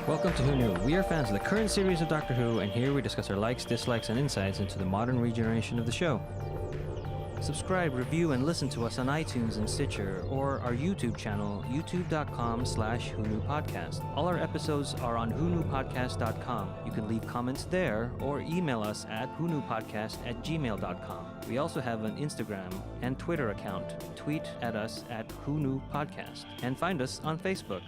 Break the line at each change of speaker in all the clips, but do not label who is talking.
Welcome to Who Knew. We are fans of the current series of Doctor Who, and here we discuss our likes, dislikes, and insights into the modern regeneration of the show. Subscribe, review, and listen to us on iTunes and Stitcher, or our YouTube channel, youtube.com/WhoKnewPodcast. All our episodes are on WhoKnewPodcast.com. You can leave comments there, or email us at WhoKnewPodcast@gmail.com. We also have an Instagram and Twitter account. Tweet at us at WhoKnewPodcast, and find us on Facebook.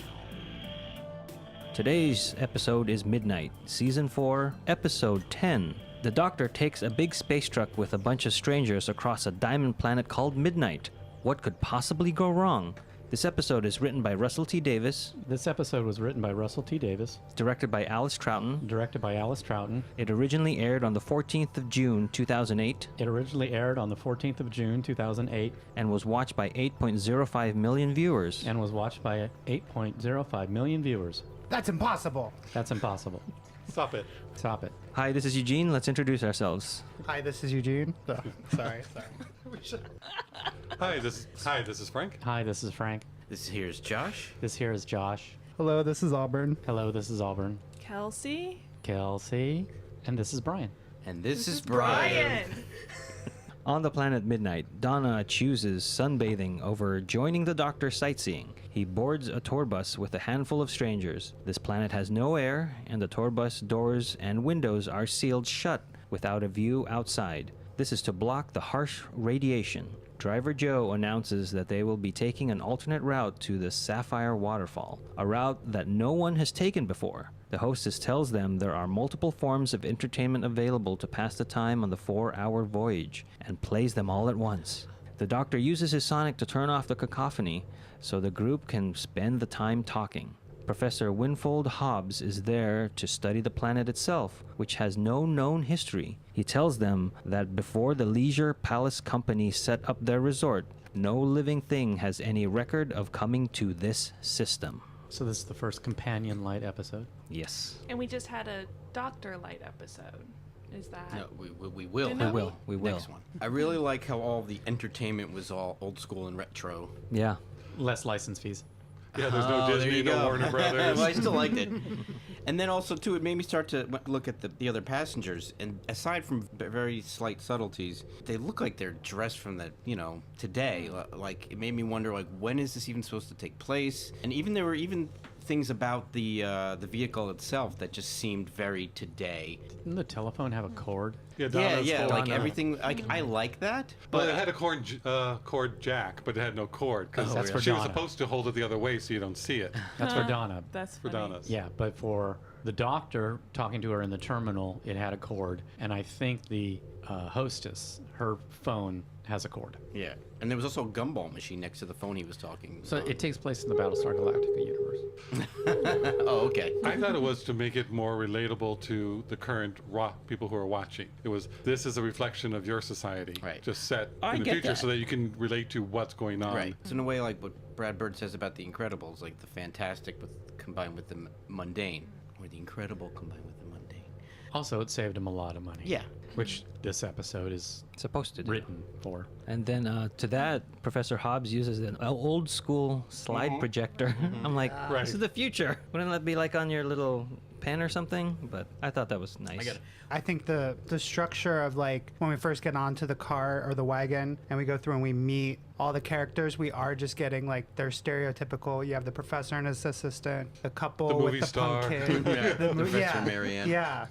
Today's episode is Midnight, Season 4, Episode 10. The Doctor takes a big space truck with a bunch of strangers across a diamond planet called Midnight. What could possibly go wrong? This episode is written by Russell T. Davis.
This episode was written by Russell T. Davis.
Directed by Alice Troughton.
Directed by Alice Troughton.
It originally aired on the 14th of June, 2008.
It originally aired on the 14th of June, 2008.
And was watched by 8.05 million viewers.
And was watched by 8.05 million viewers.
That's impossible.
That's impossible.
Stop it.
Stop it.
Hi, this is Eugene. Let's introduce ourselves.
Hi, this is Eugene. Oh, sorry.
Hi, this is Frank.
Hi, this is Frank.
This here is Josh.
This here is Josh.
Hello, this is Auburn.
Hello, this is Auburn.
Kelsey.
And this is Brian.
And this is Brian.
On the planet Midnight, Donna chooses sunbathing over joining the Doctor sightseeing. He boards a tour bus with a handful of strangers. This planet has no air, and the tour bus doors and windows are sealed shut without a view outside. This is to block the harsh radiation. Driver Joe announces that they will be taking an alternate route to the Sapphire Waterfall, a route that no one has taken before. The hostess tells them there are multiple forms of entertainment available to pass the time on the 4-hour voyage, and plays them all at once. The Doctor uses his sonic to turn off the cacophony so the group can spend the time talking. Professor Winfold Hobbs is there to study the planet itself, which has no known history. He tells them that before the Leisure Palace Company set up their resort, no living thing has any record of coming to this system.
So this is the first companion light episode.
Yes.
And we just had a Doctor Light episode. Is that?
No, we will.
Didn't
We will.
Next one. I really like how all the entertainment was all old school and retro.
Yeah.
Less license fees.
Yeah, there's no
there
Disney,
you
no
go.
Warner Brothers.
Well, I still liked it. And then also, too, it made me start to look at the other passengers. And aside from very slight subtleties, they look like they're dressed from today. Like, it made me wonder, like, when is this even supposed to take place? And even there were even things about the vehicle itself that just seemed very today.
Didn't the telephone have a cord?
Yeah, Donna's
Yeah,
full
like
on,
everything. I like that.
Well, it had a cord jack, but it had no cord because
That's for
she was
Donna.
supposed to hold it the other way so you don't see it.
That's for Donna.
That's
For
funny.
Donna's.
Yeah, but for the Doctor talking to her in the terminal, it had a cord. And I think the hostess, her phone has a cord.
Yeah, and there was also a gumball machine next to the phone he was talking.
So it takes place in the Battlestar Galactica universe.
Oh, okay.
I thought it was to make it more relatable to the current people who are watching. This is a reflection of your society,
Right.
just set
I
in the
get
future
that.
so that you can relate to what's going on.
Right. It's in a way like what Brad Bird says about the Incredibles, like the fantastic combined with the mundane, or the incredible combined with the mundane.
Also, it saved him a lot of money.
Yeah.
Which this episode is
Supposed to do.
written for.
And then to that, Professor Hobbs uses an old school slide projector. I'm like,
Right.
this is the future. Wouldn't that be like on your little pen or something? But I thought that was nice.
I think the structure of like when we first get onto the car or the wagon and we go through and we meet all the characters, we are just getting like they're stereotypical. You have the professor and his assistant, the couple
The
with
movie
the
star.
punk kid,
Professor Marianne.
Yeah.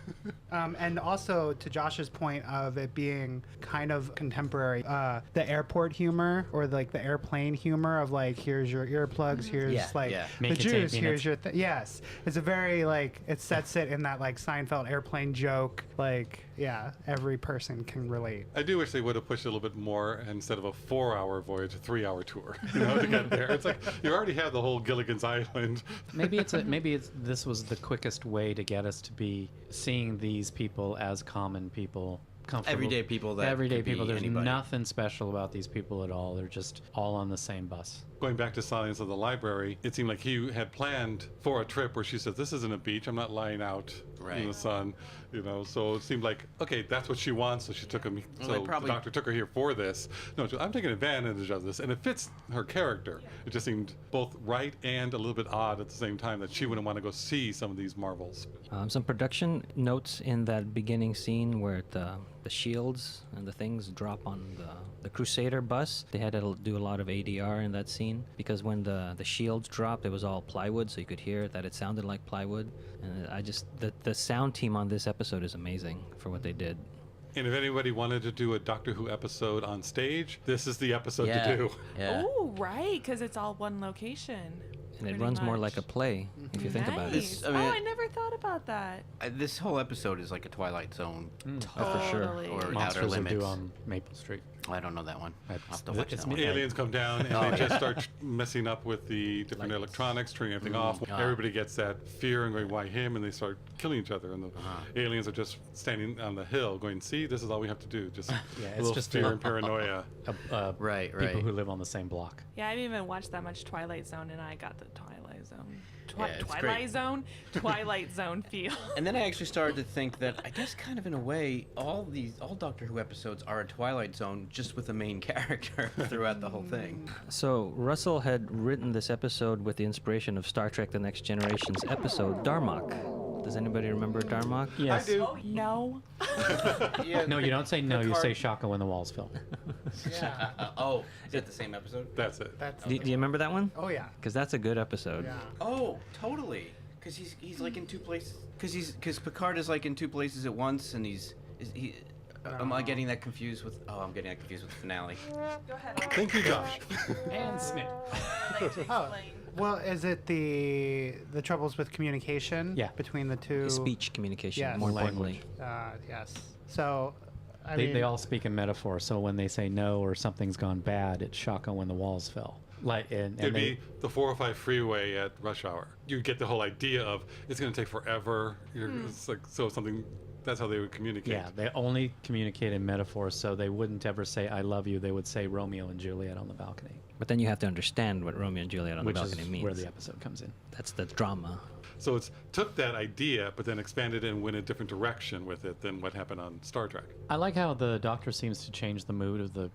And also to Josh's point of it being kind of contemporary, the airport humor or like the airplane humor of like here's your earplugs, here's
Yeah,
like
yeah.
Make
the
it 10
juice, here's
minutes.
your yes. It's a very like it sets it in that like Seinfeld airplane joke. Like yeah, every person can relate.
I do wish they would have pushed it a little bit more instead of a 4-hour voyage, a 3-hour tour, to get there. It's like you already have the whole Gilligan's Island.
Maybe this was the quickest way to get us to be seeing these people as common people, comfortable.
Everyday people that
everyday
could be
people. There's
anybody.
nothing special about these people at all. They're just all on the same bus.
Going back to Silence of the Library, it seemed like he had planned for a trip where she said, this isn't a beach, I'm not lying out
Right.
in the sun, So it seemed like, okay, that's what she wants, so she took him.
Well,
So
they probably-
the doctor took her here for this. No, I'm taking advantage of this, and it fits her character. It just seemed both right and a little bit odd at the same time that she wouldn't want to go see some of these marvels.
Some production notes in that beginning scene where the shields and the things drop on the Crusader bus. They had to do a lot of ADR in that scene because when the shields dropped, it was all plywood, so you could hear that it sounded like plywood. And the sound team on this episode is amazing for what they did.
And if anybody wanted to do a Doctor Who episode on stage, this is the episode
Yeah.
to do.
Yeah.
Oh, right, because it's all one location.
And it
pretty
runs more
much.
like a play if you think about it.
Nice.
This- I mean-
I never thought about that.
This whole episode is like a Twilight Zone.
Oh, for sure.
Totally.
Or Outer
Monsters will
Limits.
do on Maple Street.
I don't know that one. I'll have to
It's-
watch
it's
that one.
me-
Aliens come down and
Oh,
they just start messing up with the different
Lights.
electronics, turning everything off.
Ah.
Everybody gets that fear and going, why him? And they start killing each other. And the aliens are just standing on the hill going, see, this is all we have to do. Just
Yeah,
a
it's
little
just
fear
a-
and paranoia.
Right,
People
right.
who live on the same block.
Yeah, I haven't even watched that much Twilight Zone, and I got the Twilight Zone.
Yeah, it's
Twilight
great.
Zone? Twilight Zone feel.
And then I actually started to think that I guess kind of in a way all Doctor Who episodes are a Twilight Zone just with the main character throughout the whole thing.
So Russell had written this episode with the inspiration of Star Trek: The Next Generation's episode Darmok. Does anybody remember Darmok?
Yes.
I do.
Oh, no.
Yeah.
No, you don't say no. You
Picard-
say Shaka when the walls fell.
Oh, is that the same episode?
That's it.
That's
Do you remember that one?
oh yeah.
Because that's a good episode.
Yeah.
Oh, totally. Because he's like in two places. Because Picard is like in two places at once, and am I getting that confused with? Oh, I'm getting that confused with the finale.
Go ahead.
Thank you, Josh.
And Smith.
Oh, well, is it the troubles with communication?
Yeah.
Between the two.
Speech communication,
Yes.
more
Language.
importantly.
Yes. So, I
They,
mean,
they all speak in metaphor, so when they say no or something's gone bad, it's Shaka when the walls fell. And
It'd
they,
be the 405 freeway at rush hour. You get the whole idea of it's going to take forever. It's like something. That's how they would communicate.
yeah, they only communicate in metaphors, so they wouldn't ever say "I love you." They would say Romeo and Juliet on the balcony,
But then you have to understand what Romeo and Juliet on
which
the balcony
is
means.
where the episode comes in.
That's the drama.
So it's took that idea, but then expanded and went a different direction with it than what happened on Star Trek.
I like how the Doctor seems to change the mood of the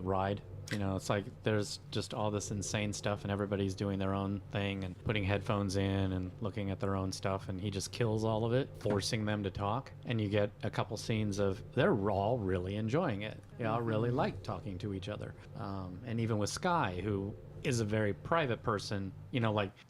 ride. It's like there's just all this insane stuff and everybody's doing their own thing and putting headphones in and looking at their own stuff, and he just kills all of it, forcing them to talk. And you get a couple scenes of they're all really enjoying it. They all really like talking to each other. And even with Sky, who is a very private person,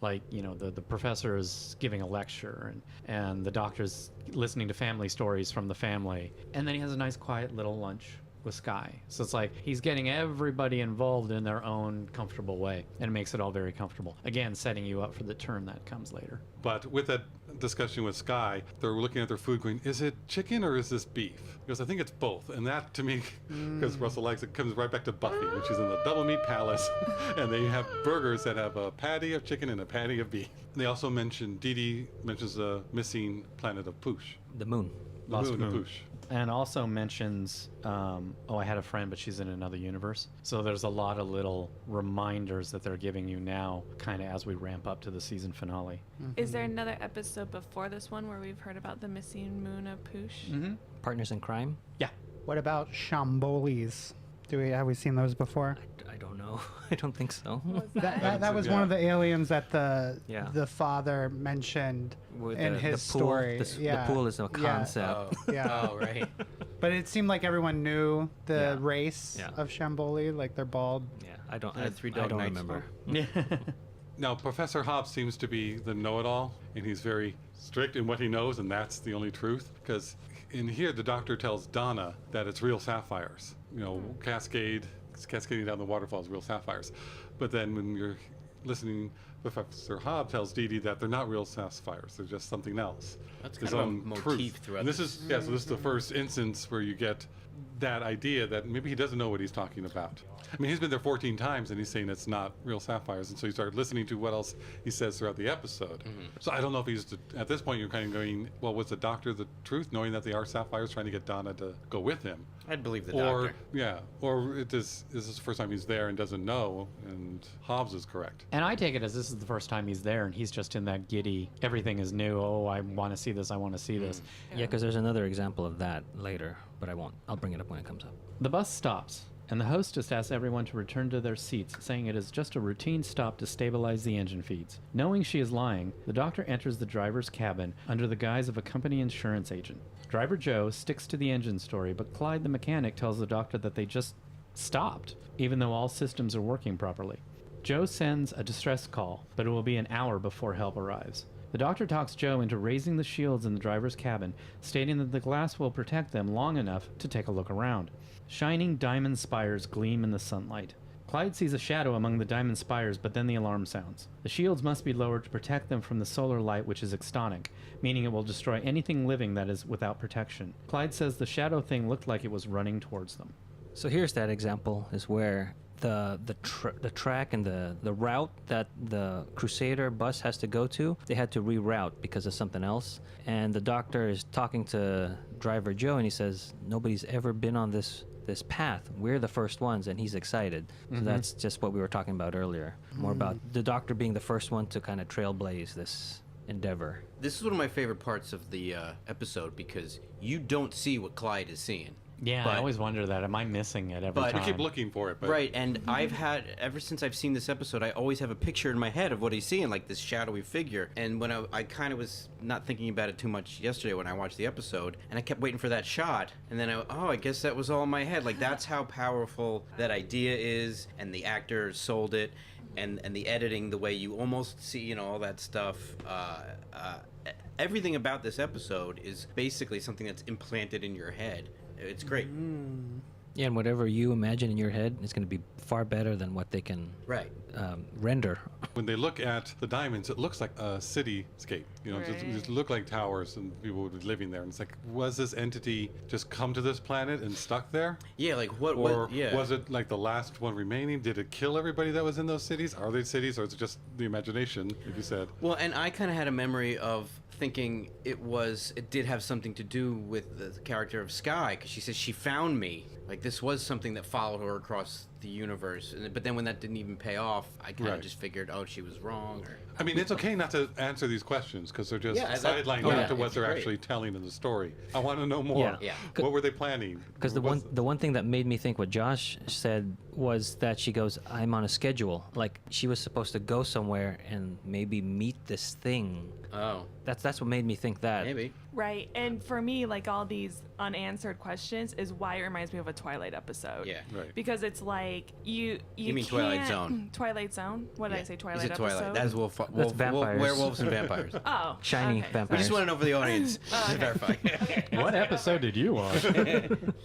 the professor is giving a lecture and the doctor's listening to family stories from the family. And then he has a nice quiet little lunch with Sky. So it's like he's getting everybody involved in their own comfortable way, and it makes it all very comfortable. Again, setting you up for the turn that comes later.
But with that discussion with Sky, they're looking at their food going, is it chicken or is this beef? Because I think it's both. And that, to me, because Russell likes it, comes right back to Buffy, which is in the Double Meat Palace. And they have burgers that have a patty of chicken and a patty of beef. And they also Dee Dee mentions the missing planet of Poosh.
The moon.
The
Lost
moon of
Moon.
Poosh.
And also mentions, I had a friend, but she's in another universe. So there's a lot of little reminders that they're giving you now, kind of as we ramp up to the season finale.
Is there another episode before this one where we've heard about the missing moon of Poosh?
Partners in Crime?
Yeah.
what about Shambolis? Have we seen those before?
I don't know. I don't think so.
That was one of the aliens that
Yeah.
the father mentioned
With
in
the
his
pool.
story.
The pool is a concept.
Yeah.
Oh, right.
But it seemed like everyone knew the
Yeah.
race
Yeah.
of Shamboli, like they're bald.
Yeah, I don't.
Yeah,
I,
Three
I
Dog
don't
Nights
remember.
Now, Professor Hobbs seems to be the know-it-all, and he's very strict in what he knows, and that's the only truth. Because in here, the doctor tells Donna that it's real sapphires. Cascading down the waterfalls, real sapphires. But then when you're listening, Professor Hobbs tells Dee Dee that they're not real sapphires; they're just something else.
That's
His
kind of a
own
motif
truth.
throughout
And this
this.
is so this is the first instance where you get that idea that maybe he doesn't know what he's talking about. I mean, he's been there 14 times and he's saying it's not real sapphires, and so you start listening to what else he says throughout the episode. So I don't know if at this point you're kind of going, well, was the doctor the truth, knowing that they are sapphires, trying to get Donna to go with him?
I'd believe the
Or
doctor.
or is this the first time he's there and doesn't know, and Hobbs is correct.
And I take it as this this is the first time he's there, and he's just in that giddy, everything is new. Oh, I want to see this. I want to see this.
Yeah, because there's another example of that later, but I won't. I'll bring it up when it comes up.
The bus stops, and the hostess asks everyone to return to their seats, saying it is just a routine stop to stabilize the engine feeds. Knowing she is lying, the doctor enters the driver's cabin under the guise of a company insurance agent. Driver Joe sticks to the engine story, but Clyde the mechanic tells the doctor that they just stopped, even though all systems are working properly. Joe sends a distress call, but it will be an hour before help arrives. The doctor talks Joe into raising the shields in the driver's cabin, stating that the glass will protect them long enough to take a look around. Shining diamond spires gleam in the sunlight. Clyde sees a shadow among the diamond spires, but then the alarm sounds. The shields must be lowered to protect them from the solar light, which is extonic, meaning it will destroy anything living that is without protection. Clyde says the shadow thing looked like it was running towards them.
So here's that example, is where the track and the route that the Crusader bus has to go to, they had to reroute because of something else. And the doctor is talking to driver Joe, and he says, nobody's ever been on this path. We're the first ones, and he's excited. So that's just what we were talking about earlier. More about the doctor being the first one to kind of trailblaze this endeavor.
This is one of my favorite parts of the episode because you don't see what Clyde is seeing.
Yeah,
But-
I always wonder that. Am I missing it every
But-
time?
You keep looking for it, but
Right, and I've had, ever since I've seen this episode, I always have a picture in my head of what he's seeing, like this shadowy figure. And when I kind of was not thinking about it too much yesterday when I watched the episode, and I kept waiting for that shot, and then I guess that was all in my head. Like, that's how powerful that idea is, and the actor sold it, and the editing, the way you almost see, all that stuff. Everything about this episode is basically something that's implanted in your head. It's great.
Yeah, and whatever you imagine in your head is going to be far better than what they can
Right.
render.
when they look at the diamonds, it looks like a cityscape. It just look like towers and people would be living there. And it's like, was this entity just come to this planet and stuck there?
Yeah, like what?
Or
Yeah.
was it like the last one remaining? Did it kill everybody that was in those cities? Are they cities, or is it just the imagination, like you said?
Well, and I kind of had a memory of thinking it did have something to do with the character of Skye, because she says she found me. Like, this was something that followed her across the universe. But then when that didn't even pay off, I kind of
Right.
just figured, oh, she was wrong. Or,
I mean, it's okay not to answer these questions because they're just
Yeah,
sidelined
oh,
out
yeah,
to what
it's
they're
great.
actually telling in the story. I want to know more.
Yeah.
Yeah.
What were they planning?
Because the one thing that made me think what Josh said was that she goes, I'm on a schedule. Like, she was supposed to go somewhere and maybe meet this thing.
oh,
That's what made me think that.
maybe.
Right. And for me, like, all these unanswered questions is why it reminds me of a Twilight episode.
Yeah.
Right.
Because it's like you
mean Twilight
can't-
Zone.
Twilight Zone? What did I say? Twilight
Is it Twilight?
episode?
That is
vampires.
werewolves and vampires.
Oh.
Shiny
okay.
We
vampires.
just want to know for the audience to verify.
What episode did you watch?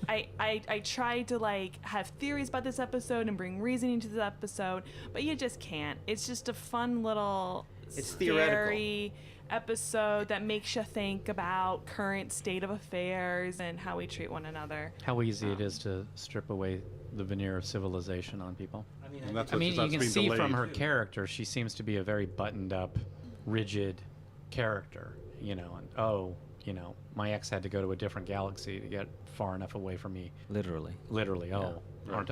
I tried to, like, have theories about this episode and bring reasoning to this episode, but you just can't. It's just a fun little
It's
scary episode that makes you think about current state of affairs and how we treat one another.
How easy it is to strip away the veneer of civilization on people.
And that's
I
what
mean,
that's
you can
being
see
delayed.
from her character, she seems to be a very buttoned up, rigid character, and my ex had to go to a different galaxy to get far enough away from me.
Literally.
Literally,
Right.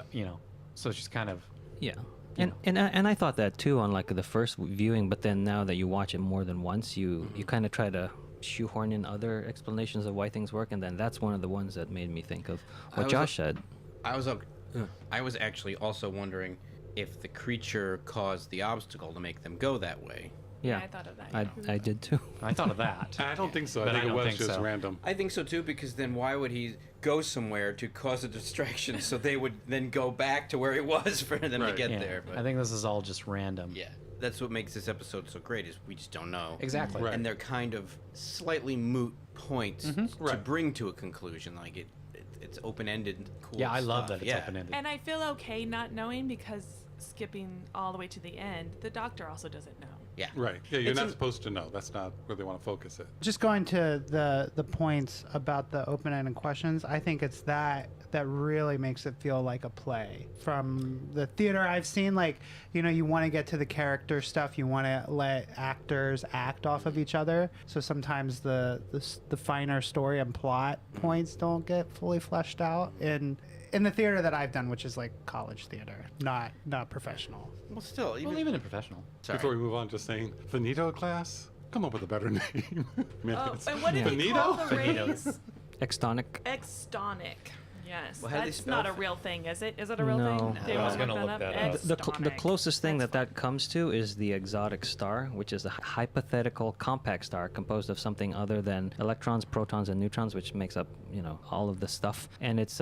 so she's kind of,
Yeah. And I thought that too on like the first viewing, but then now that you watch it more than once, you kind of try to shoehorn in other explanations of why things work, and then that's one of the ones that made me think of what Josh said.
I was actually also wondering if the creature caused the obstacle to make them go that way.
Yeah,
I thought of that.
I did too.
I thought of that.
I don't think so.
But
I think
I
it
don't
was
think
just
so.
random.
I think so too, because then why would he go somewhere to cause a distraction so they would then go back to where he was for them to
Right.
get
Yeah,
there? But
I think this is all just random.
yeah, that's what makes this episode so great is we just don't know.
Exactly.
Right.
And they're kind of slightly moot points to
Right.
bring to a conclusion. Like it's open-ended, cool.
Yeah, I love
stuff.
that it's open-ended.
And I feel okay not knowing because skipping all the way to the end, the doctor also doesn't know.
Yeah.
Right. Yeah, you're
It's
not
an-
supposed to know. That's not where they want to focus it.
Just going to the points about the open-ended questions, I think it's that that really makes it feel like a play. From the theater I've seen, like, you want to get to the character stuff. You want to let actors act off of each other. So sometimes the finer story and plot points don't get fully fleshed out in the theater that I've done, which is like college theater, not professional.
Well, still,
Well, even in professional.
Sorry.
Before we move on, just saying, Finito class? Come up with a better name. Man,
Oh,
it's-
and what did we
Finito?
call the
Finito.
race?
Extonic.
Extonic. Yes,
Well, how do they
that's
spell
not a
it?
real thing, is it? Is it a real
No.
thing?
No.
They
I was
wanna
gonna look that up.
The
Extonic.
closest thing
That's
that comes to is the exotic star, which is a hypothetical compact star composed of something other than electrons, protons, and neutrons, which makes up, all of the stuff. And it's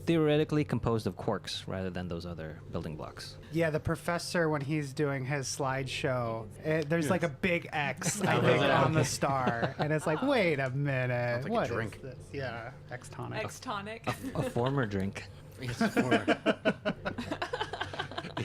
theoretically composed of quarks rather than those other building blocks.
Yeah, the professor, when he's doing his slideshow, there's like a big X, I
Oh,
think,
really?
on the star. And it's like, wait a minute.
Sounds like a
What is
drink.
this? Yeah, X-tonic.
Extonic.
A former drink.
It's forward.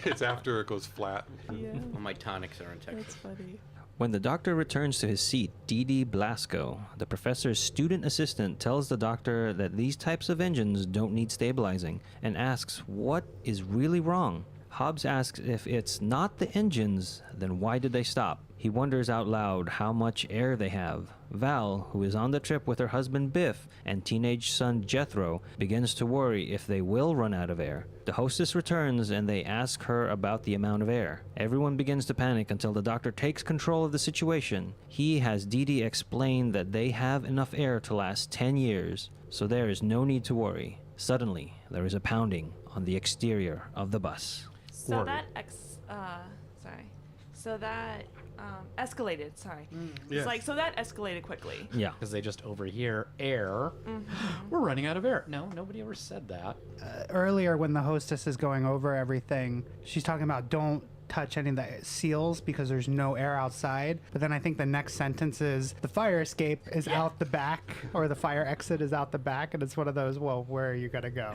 It's after it goes flat.
Yeah,
Well, my tonics are in Texas.
that's funny.
When the doctor returns to his seat, Dee Dee Blasco, the professor's student assistant, tells the doctor that these types of engines don't need stabilizing and asks what is really wrong. Hobbs asks if it's not the engines, then why did they stop? He wonders out loud how much air they have. Val, who is on the trip with her husband Biff and teenage son Jethro, begins to worry if they will run out of air. The hostess returns and they ask her about the amount of air. Everyone begins to panic until the doctor takes control of the situation. He has Dee Dee explain that they have enough air to last 10 years, so there is no need to worry. Suddenly, there is a pounding on the exterior of the bus.
So
Worry.
that escalated. Sorry.
Yes.
It's so that escalated quickly.
Yeah.
Because they just overhear air. We're running out of air. No, nobody ever said that.
Earlier, when the hostess is going over everything, she's talking about don't touch any of the seals because there's no air outside. But then I think the next sentence is the fire escape is out the back, or the fire exit is out the back, and it's one of those, well, where are you gonna go?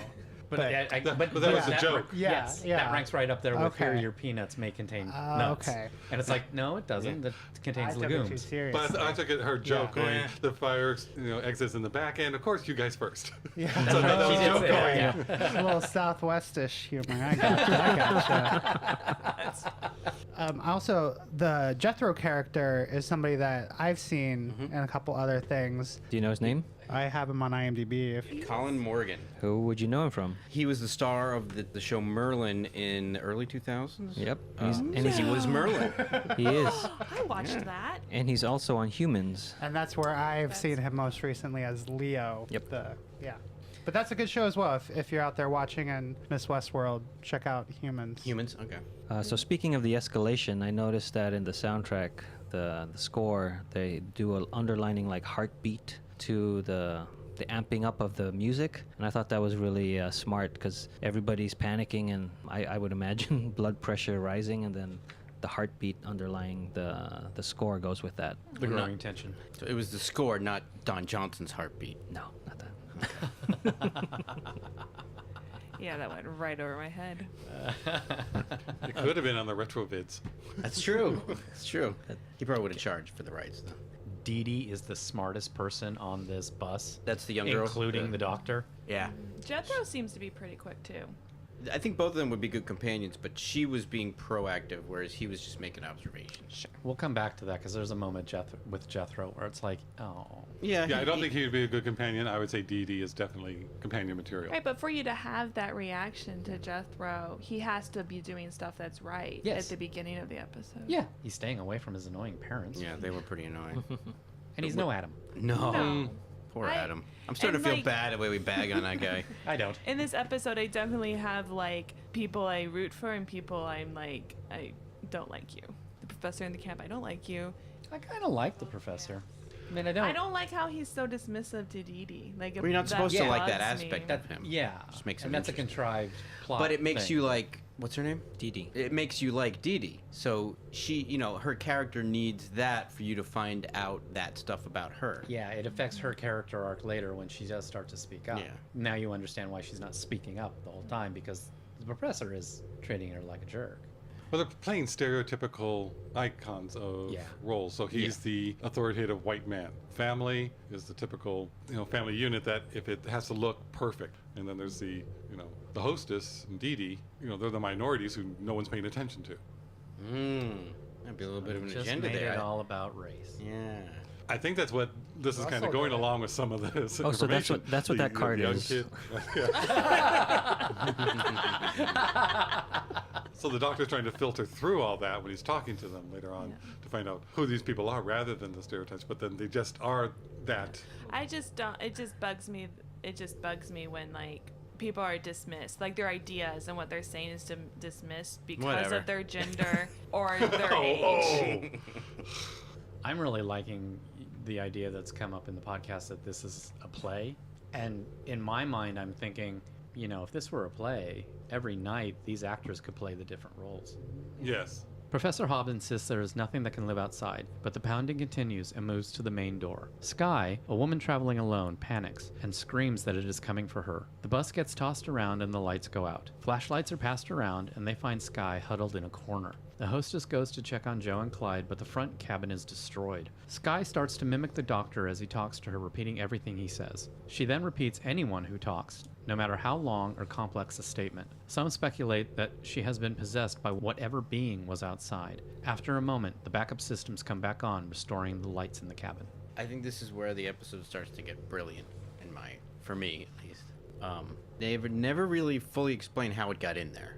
But
But that was a joke.
Yeah,
Yes,
yeah.
that ranks right up there with
Okay.
here. Your peanuts may contain nuts.
okay.
And it's like, no, it doesn't. That contains
I took it too
legumes.
serious.
But I took it her joke
Yeah.
going, the fire exits in the back end. Of course, you guys first.
Yeah.
So that was
She
a
did
joke
say that,
going.
yeah.
A little Southwestish humor. I gotcha. Also, the Jethro character is somebody that I've seen in a couple other things.
Do you know his name?
I have him on IMDb.
Colin Morgan.
Who would you know him from?
He was the star of the show Merlin in the early 2000s.
Yep.
And
And
he was Merlin.
he is.
I watched that.
And he's also on Humans.
And that's where I've seen him most recently as Leo.
Yep.
Yeah. But that's a good show as well. If you're out there watching and Miss Westworld, check out Humans.
Humans. Okay.
So speaking of the escalation, I noticed that in the soundtrack, the score, they do an underlining like heartbeat to the amping up of the music, and I thought that was really smart because everybody's panicking, and I would imagine blood pressure rising, and then the heartbeat underlying the score goes with that.
The growing tension.
So it was the score, not Don Johnson's heartbeat.
No, not that.
Yeah, that went right over my head.
It could have been on the retrovids.
That's true. That's true. He probably would have charged for the rights, though.
Dee Dee is the smartest person on this bus,
That's the young girl.
including the doctor.
Yeah.
Jethro seems to be pretty quick too.
I think both of them would be good companions, but she was being proactive, whereas he was just making observations.
We'll come back to that because there's a moment with Jethro where it's like, oh.
Yeah.
Yeah, I don't think he would be a good companion. I would say Dee Dee is definitely companion material.
Right, but for you to have that reaction to Jethro, he has to be doing stuff that's right
Yes.
at the beginning of the episode.
Yeah, he's staying away from his annoying parents.
Yeah, they were pretty annoying.
And he's no Adam.
No.
No.
Poor
I-
Adam. I'm starting
and,
to feel
like-
bad the way we bag on that guy.
I don't.
In this episode, I definitely have like people I root for and people I'm like, I don't like you. The professor in the camp, I don't like you.
I kind of like the professor. I mean, I don't.
I don't like how he's so dismissive to Dee Dee. Like,
Well, you're not
that
supposed to like that
bugs me.
aspect of him.
Yeah.
Just makes
and
him
that's a
interesting.
contrived plot.
But it makes
thing.
you like, what's her name?
Dee Dee.
It makes you like Dee Dee. So she, her character needs that for you to find out that stuff about her.
Yeah, it affects her character arc later when she does start to speak up.
Yeah.
Now you understand why she's not speaking up the whole time because the professor is treating her like a jerk.
Well, they're playing stereotypical icons of roles. So he's the authoritative white man. Family is the typical, family unit that if it has to look perfect. And then there's the, the hostess and Dee Dee, they're the minorities who no one's paying attention to.
That'd be a little bit of an
Just
agenda
made
there.
it all about race.
Yeah.
I think that's what this is kind of going along with some of this
Oh, so
information.
that's what that card
young
is.
Kid. So the doctor's trying to filter through all that when he's talking to them later on to find out who these people are rather than the stereotypes, but then they just are that.
I just don't. It just bugs me. It just bugs me when people are dismissed, like their ideas and what they're saying is dismissed because of their gender or their age.
I'm really liking the idea that's come up in the podcast that this is a play. And in my mind, I'm thinking, if this were a play, every night these actors could play the different roles.
Yes.
Professor Hobb insists there is nothing that can live outside, but the pounding continues and moves to the main door. Sky, a woman traveling alone, panics and screams that it is coming for her. The bus gets tossed around and the lights go out. Flashlights are passed around and they find Sky huddled in a corner. The hostess goes to check on Joe and Clyde, but the front cabin is destroyed. Sky starts to mimic the doctor as he talks to her, repeating everything he says. She then repeats anyone who talks, no matter how long or complex a statement. Some speculate that she has been possessed by whatever being was outside. After a moment, the backup systems come back on, restoring the lights in the cabin.
I think this is where the episode starts to get brilliant, for me at least. They've never really fully explained how it got in there.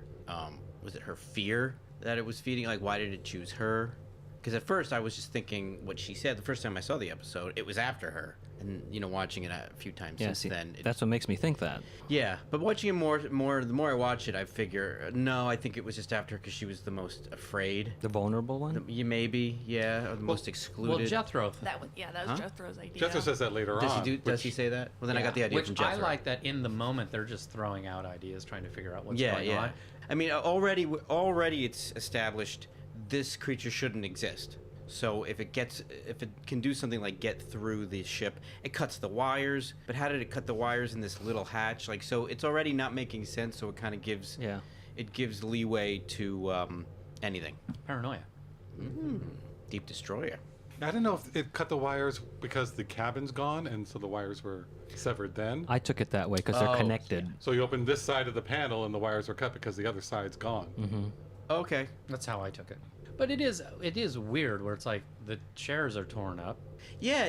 Was it her fear that it was feeding? Like, why did it choose her? Because at first I was just thinking what she said. The first time I saw the episode, it was after her. And, watching it a few times since then.
That's what makes me think that.
Yeah, but watching it more, the more I watch it, I figure, no, I think it was just after her because she was the most afraid.
The vulnerable one?
Or the most excluded.
Well, Jethro.
That was Jethro's idea.
Jethro says that later on.
Does he say that? Well, then I got the idea
Which
from Jethro.
I like that in the moment they're just throwing out ideas, trying to figure out what's going on.
I mean, already it's established this creature shouldn't exist. So if it can do something like get through the ship, it cuts the wires. But how did it cut the wires in this little hatch? So it's already not making sense. So it kind of gives leeway to anything.
Paranoia.
Deep destroyer.
I don't know if it cut the wires because the cabin's gone and so the wires were severed then.
I took it that way because they're connected.
Yeah. So you open this side of the panel and the wires were cut because the other side's gone.
Mm-hmm.
Okay.
That's how I took it. But it is weird where it's like the chairs are torn up.
Yeah.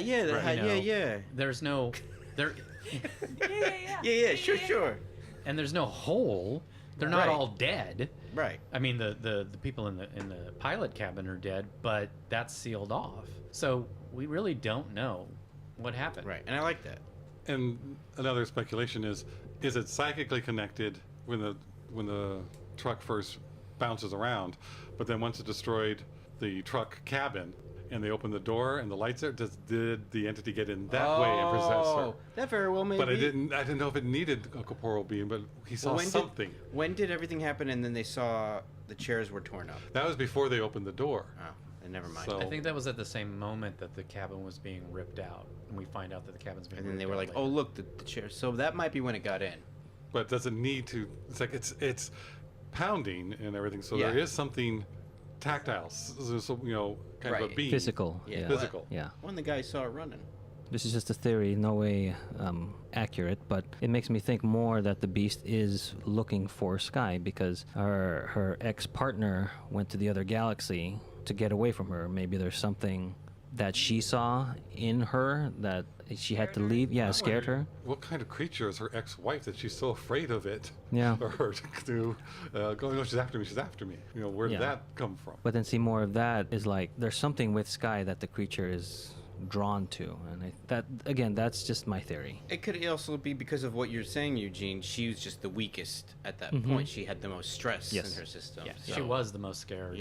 There's no there.
Yeah. Sure.
And there's no hole. They're not all dead.
Right.
I mean, the people in the pilot cabin are dead, but that's sealed off. So we really don't know what happened.
Right. And I like that.
And another speculation is it psychically connected when the truck first bounces around, but then once it destroyed the truck cabin and they opened the door and the lights there, did the entity get in that way and possess her?
That very well may
But
be.
I didn't know if it needed a corporeal being, but he saw something.
When did everything happen and then they saw the chairs were torn up?
That was before they opened the door.
Oh, and never mind.
So-
I think that was at the same moment that the cabin was being ripped out, and we find out that the cabin's being
And
ripped
then they were
out
like, "Oh, look, the chairs." So that might be when it got in.
But does it need to? It's like it's pounding and everything. So
Yeah.
there is something tactile, so, kind of a
Right.
being.
Physical.
Yeah.
Physical.
Yeah.
When the guy saw it running.
This is just a theory, no way accurate, but it makes me think more that the beast is looking for Sky because her ex-partner went to the other galaxy to get away from her. Maybe there's something that she saw in her that she had to leave. Yeah, scared her.
What kind of creature is her ex-wife that she's so afraid of it?
Yeah.
Or her to go, no, she's after me. Where did
Yeah.
that come from?
But then see more of that is like there's something with Sky that the creature is drawn to, and that's just my theory.
It could also be because of what you're saying, Eugene. She was just the weakest at that point. She had the most stress
Yes.
in her system.
Yeah,
so,
she was the most scared.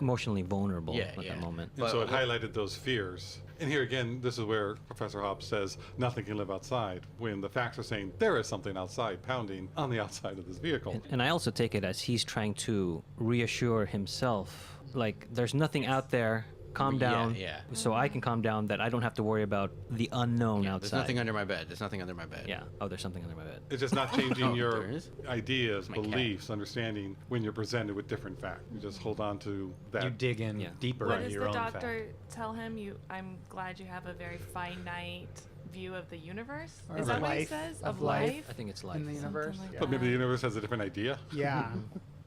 Emotionally vulnerable
Yeah,
at
yeah.
that moment.
And so it highlighted those fears. And here again, this is where Professor Hobbs says nothing can live outside, when the facts are saying there is something outside pounding on the outside of this vehicle.
And I also take it as he's trying to reassure himself, like there's nothing out there calm
Yeah,
down.
yeah.
So I can calm down, that I don't have to worry about the unknown
Yeah,
outside.
there's nothing under my bed. There's nothing under my bed.
Yeah. Oh, there's something under my bed.
It's just not changing
Oh,
your
there is?
ideas,
My cat.
beliefs, understanding when you're presented with different facts. You just hold on to that.
You dig in
Yeah.
deeper
What
into
does
your
the
own
doctor
fact.
tell him? I'm glad you have a very finite view of the universe.
Or
Is
of
that what he
life,
says?
of
Of
life.
life?
I think it's life.
in the universe.
like
Yeah.
But maybe the universe has a different idea.
Yeah.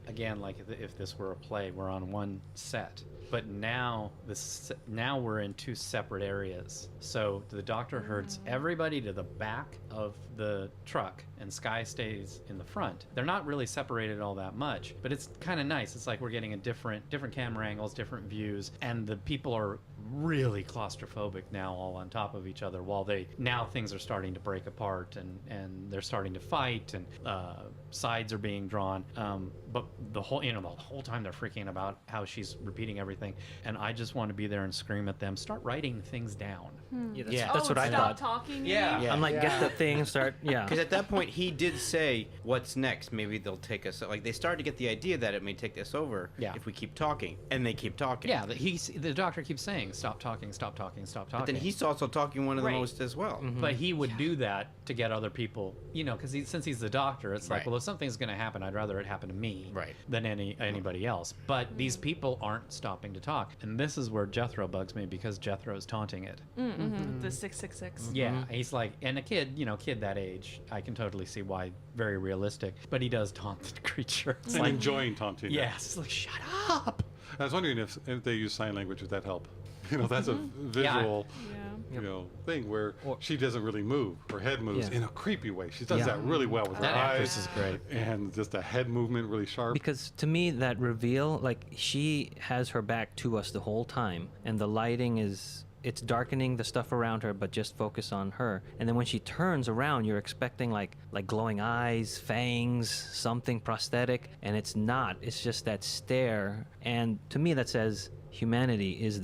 Again, like if this were a play, we're on one set, but now now we're in two separate areas. So the doctor herds everybody to the back of the truck, and Sky stays in the front. They're not really separated all that much, but it's kind of nice. It's like we're getting a different camera angles, different views, and the people are really claustrophobic now, all on top of each other. While now things are starting to break apart, and they're starting to fight, and sides are being drawn. But the whole time they're freaking about how she's repeating everything, and I just want to be there and scream at them, start writing things down.
Yeah,
Yeah.
that's what I
stop
thought.
talking. you
Yeah.
mean?
Yeah.
I'm like, get the thing, start. Yeah.
Because at that point, he did say, "What's next? Maybe they'll take us." Like they started to get the idea that it may take us over
Yeah.
if we keep talking, and they keep talking.
Yeah, the doctor keeps saying, stop talking, stop talking, stop talking.
But then he's also talking one of the
Right.
most as well.
But he would do that to get other people, because since he's the doctor, it's like,
Right.
well, if something's going to happen, I'd rather it happen to me
Right.
than anybody else. But these people aren't stopping to talk, and this is where Jethro bugs me, because Jethro's taunting it.
The 666.
Yeah, he's like, and a kid, kid that age, I can totally see why, very realistic. But he does taunt the creature. It's
And
like,
enjoying taunting.
yes, it's like, shut up.
I was wondering if they use sign language, would that help? That's a visual,
Yeah.
thing where
Or-
she doesn't really move. Her head moves
Yeah.
in a creepy way. She does
Yeah.
that really well with her
That actress
eyes.
is great.
And just a head movement really sharp.
Because to me, that reveal, like, she has her back to us the whole time, and the lighting it's darkening the stuff around her, but just focus on her. And then when she turns around, you're expecting like glowing eyes, fangs, something prosthetic, and it's not. It's just that stare. And to me, that says humanity is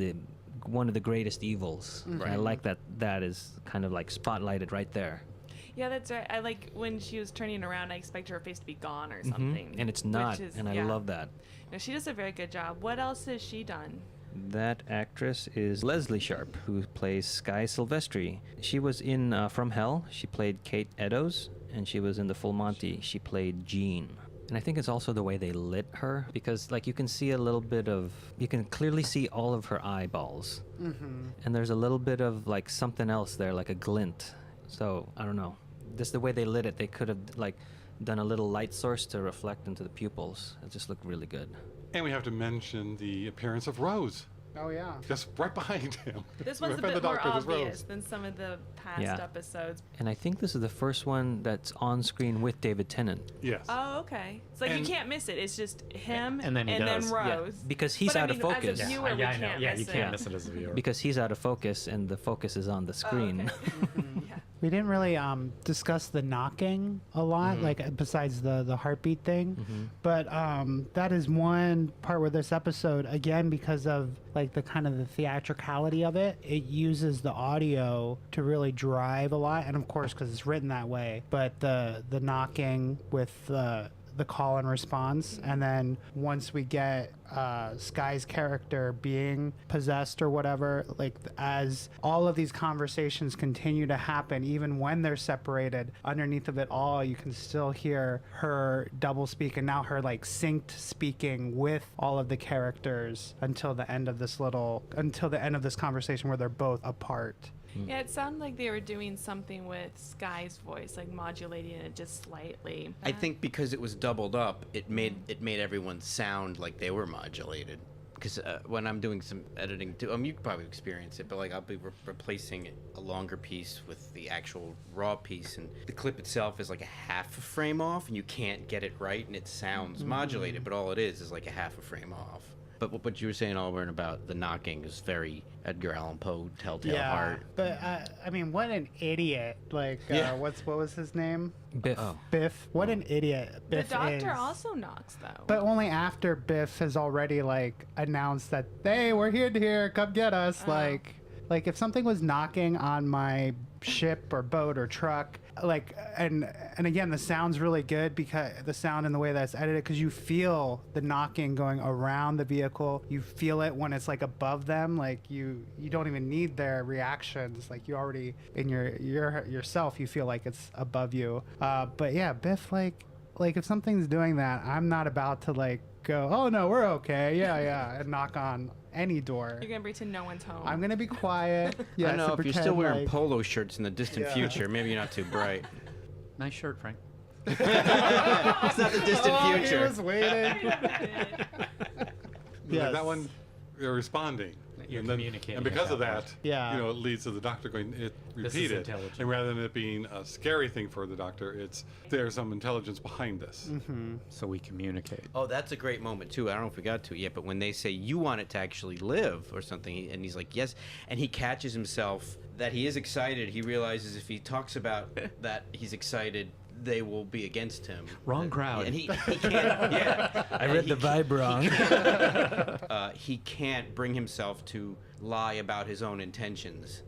one of the greatest evils. And I like that is kind of like spotlighted right there.
Yeah, that's right. I like when she was turning around, I expected her face to be gone or something.
And it's
which
not,
is-
and I
yeah.
love that.
No, she does a very good job. What else has she done?
That actress is Leslie Sharp, who plays Sky Silvestri. She was in From Hell. She played Kate Eddowes, and she was in The Full Monty. She played Jean. And I think it's also the way they lit her, because like you can see a little bit of, you can clearly see all of her eyeballs. And there's a little bit of like something else there, like a glint. So I don't know. Just the way they lit it, they could have like done a little light source to reflect into the pupils. It just looked really good.
And we have to mention the appearance of Rose.
Oh yeah.
Just right behind him.
This one's
Right
a
behind
bit
the
more
doctor, there's
obvious
Rose.
than some of the past
Yeah.
episodes.
And I think this is the first one that's on screen with David Tennant.
Yes.
Oh, okay. It's like
And-
you can't miss it. It's just him
And then he does.
Rose.
Yeah, because he's
But I
out of
mean,
focus.
As a viewer, we
I know.
can't
Yeah,
miss
you
it.
can't miss it as a viewer.
Because he's out of focus and the focus is on the
Oh,
screen.
okay. Yeah.
We didn't really discuss the knocking a lot, like besides the heartbeat thing. But that is one part with this episode, again, because of like the kind of the theatricality of it. It uses the audio to really drive a lot, and of course, because it's written that way. But the knocking with the call and response, and then once we get Sky's character being possessed or whatever, like as all of these conversations continue to happen, even when they're separated, underneath of it all, you can still hear her double speak, and now her like synced speaking with all of the characters until the end of this conversation where they're both apart.
Yeah, it sounded like they were doing something with Sky's voice, like modulating it just slightly.
I think because it was doubled up, it made everyone sound like they were modulated. Because when I'm doing some editing too, you could probably experience it, but like I'll be replacing a longer piece with the actual raw piece, and the clip itself is like a half a frame off, and you can't get it right, and it sounds modulated, but all it is like a half a frame off. But what you were saying, Auburn, about the knocking is very Edgar Allan Poe, Telltale Heart.
But I mean, what an idiot! Like,
Yeah.
what was his name?
Biff.
Biff. What an idiot
the
Biff
doctor
is.
also knocks, though.
But only after Biff has already like announced that, hey, we're here, come get us.
Oh.
Like if something was knocking on my ship or boat or truck like, and again, the sound's really good because the sound and the way that's edited, because you feel the knocking going around the vehicle. You feel it when it's like above them. Like you don't even need their reactions. Like you already in yourself, you feel like it's above you. But yeah, Biff, like if something's doing that, I'm not about to like go, oh no, we're okay, yeah, and knock on any door.
You're gonna pretend no one's home.
I'm gonna be quiet.
I know, if you're still wearing
like,
polo shirts in the distant
Yeah.
future, maybe you're not too bright.
Nice shirt, Frank.
It's not the distant
oh, he
future.
was waiting.
Like
Yes.
that one, they're responding.
You're
and then,
communicating
and because
at
of
that
that,
Yeah.
it leads to the doctor going,
This is
repeat it.
intelligent.
And rather than it being a scary thing for the doctor, it's there's some intelligence behind this.
So we communicate.
Oh, that's a great moment too. I don't know if we got to it yet, but when they say you want it to actually live or something, and he's like yes, and he catches himself that he is excited. He realizes if he talks about that he's excited, they will be against him.
Wrong crowd.
And he can't. Yeah,
I read the vibe wrong.
he can't bring himself to lie about his own intentions.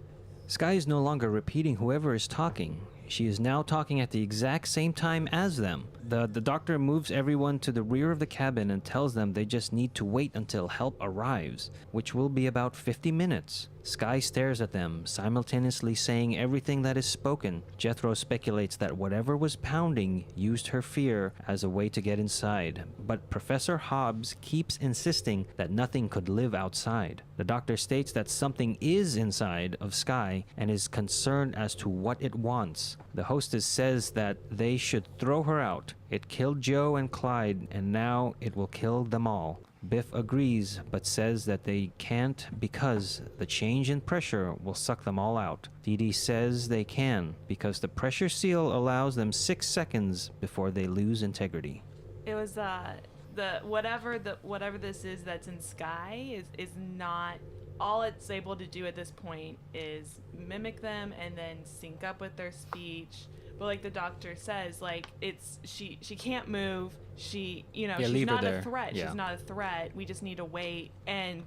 Sky is no longer repeating whoever is talking. She is now talking at the exact same time as them. The doctor moves everyone to the rear of the cabin and tells them they just need to wait until help arrives, which will be about 50 minutes. Sky stares at them, simultaneously saying everything that is spoken. Jethro speculates that whatever was pounding used her fear as a way to get inside, but Professor Hobbs keeps insisting that nothing could live outside. The doctor states that something is inside of Sky and is concerned as to what it wants. The hostess says that they should throw her out. It killed Joe and Clyde, and now it will kill them all. Biff agrees, but says that they can't because the change in pressure will suck them all out. Dee Dee says they can because the pressure seal allows them 6 seconds before they lose integrity.
It was whatever this is that's in Sky is not all it's able to do at this point is mimic them and then sync up with their speech. But like the doctor says, like she can't move. She's
leave her
not
there.
a threat.
Yeah.
She's not a threat. We just need to wait. And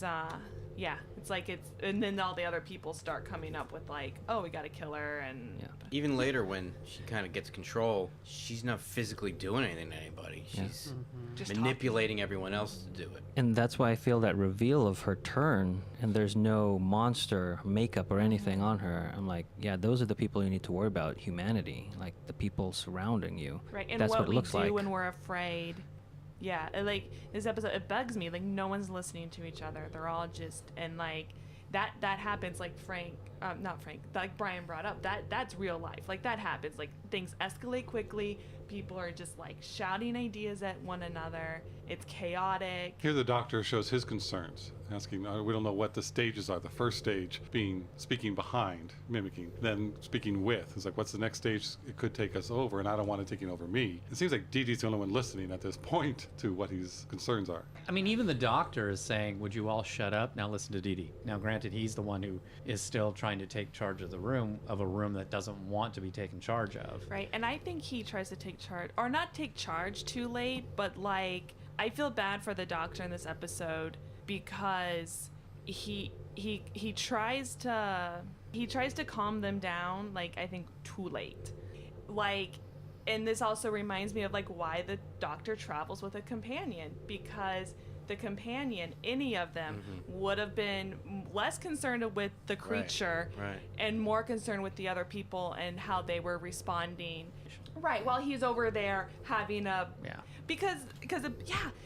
it's like and then all the other people start coming up with like, oh, we got to kill her. And
Yeah.
Even later, when she kind of gets control, she's not physically doing anything to anybody. She's
just
manipulating everyone else to do it.
And that's why I feel that reveal of her turn, and there's no monster makeup or anything on her. I'm like, yeah, those are the people you need to worry about, humanity, like the people surrounding you.
Right, and
that's
what
it
we
looks
do
like.
when we're afraid. Yeah, like this episode, it bugs me. Like no one's listening to each other. They're all just and like that happens. Like like Brian brought up. That's real life. Like that happens. Like things escalate quickly. People are just like shouting ideas at one another. It's chaotic.
Here the doctor shows his concerns, asking, we don't know what the stages are. The first stage being speaking behind, mimicking, then speaking with. It's like, what's the next stage? It could take us over, and I don't want it taking over me. It seems like Dee Dee's the only one listening at this point to what his concerns are.
I mean, even the doctor is saying, would you all shut up? Now listen to Dee Dee. Now, granted, he's the one who is still trying to take charge of a room that doesn't want to be taken charge of.
Right, and I think he tries to take charge, or not take charge too late, but like, I feel bad for the doctor in this episode because he tries to calm them down, like, I think too late. Like, and this also reminds me of like why the doctor travels with a companion, because the companion, any of them, would have been less concerned with the creature
Right.
and more concerned with the other people and how they were responding. Right, while he's over there having a because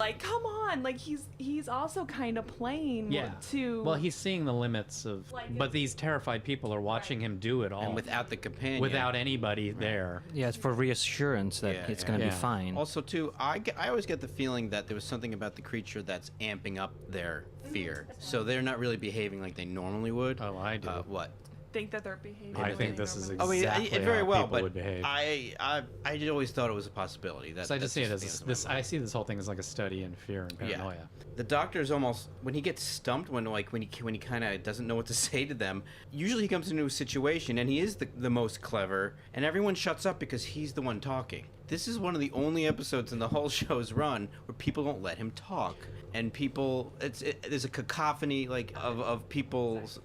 like come on, like he's also kind of playing to
Well, he's seeing the limits of
Like
but these terrified people are watching him do it all
And without the companion.
without anybody there.
Yeah, it's for reassurance that
Yeah,
it's
yeah.
going to
Yeah.
be fine.
Also, too, I always get the feeling that there was something about the creature that's amping up their fear. So they're not really behaving like they normally would.
Oh, I do.
What?
think that they're behaving.
I
the
think
way
this is
they
I
normally
mean,
Exactly
it very
how
well,
people
but
would behave.
I always thought it was a possibility.
So I just see it as
that's
this. I see this whole thing as like a study in fear and paranoia.
The doctor is almost when he gets stumped when he kind of doesn't know what to say to them. Usually he comes into a situation and he is the most clever, and everyone shuts up because he's the one talking. This is one of the only episodes in the whole show's run where people don't let him talk, and there's a cacophony of people's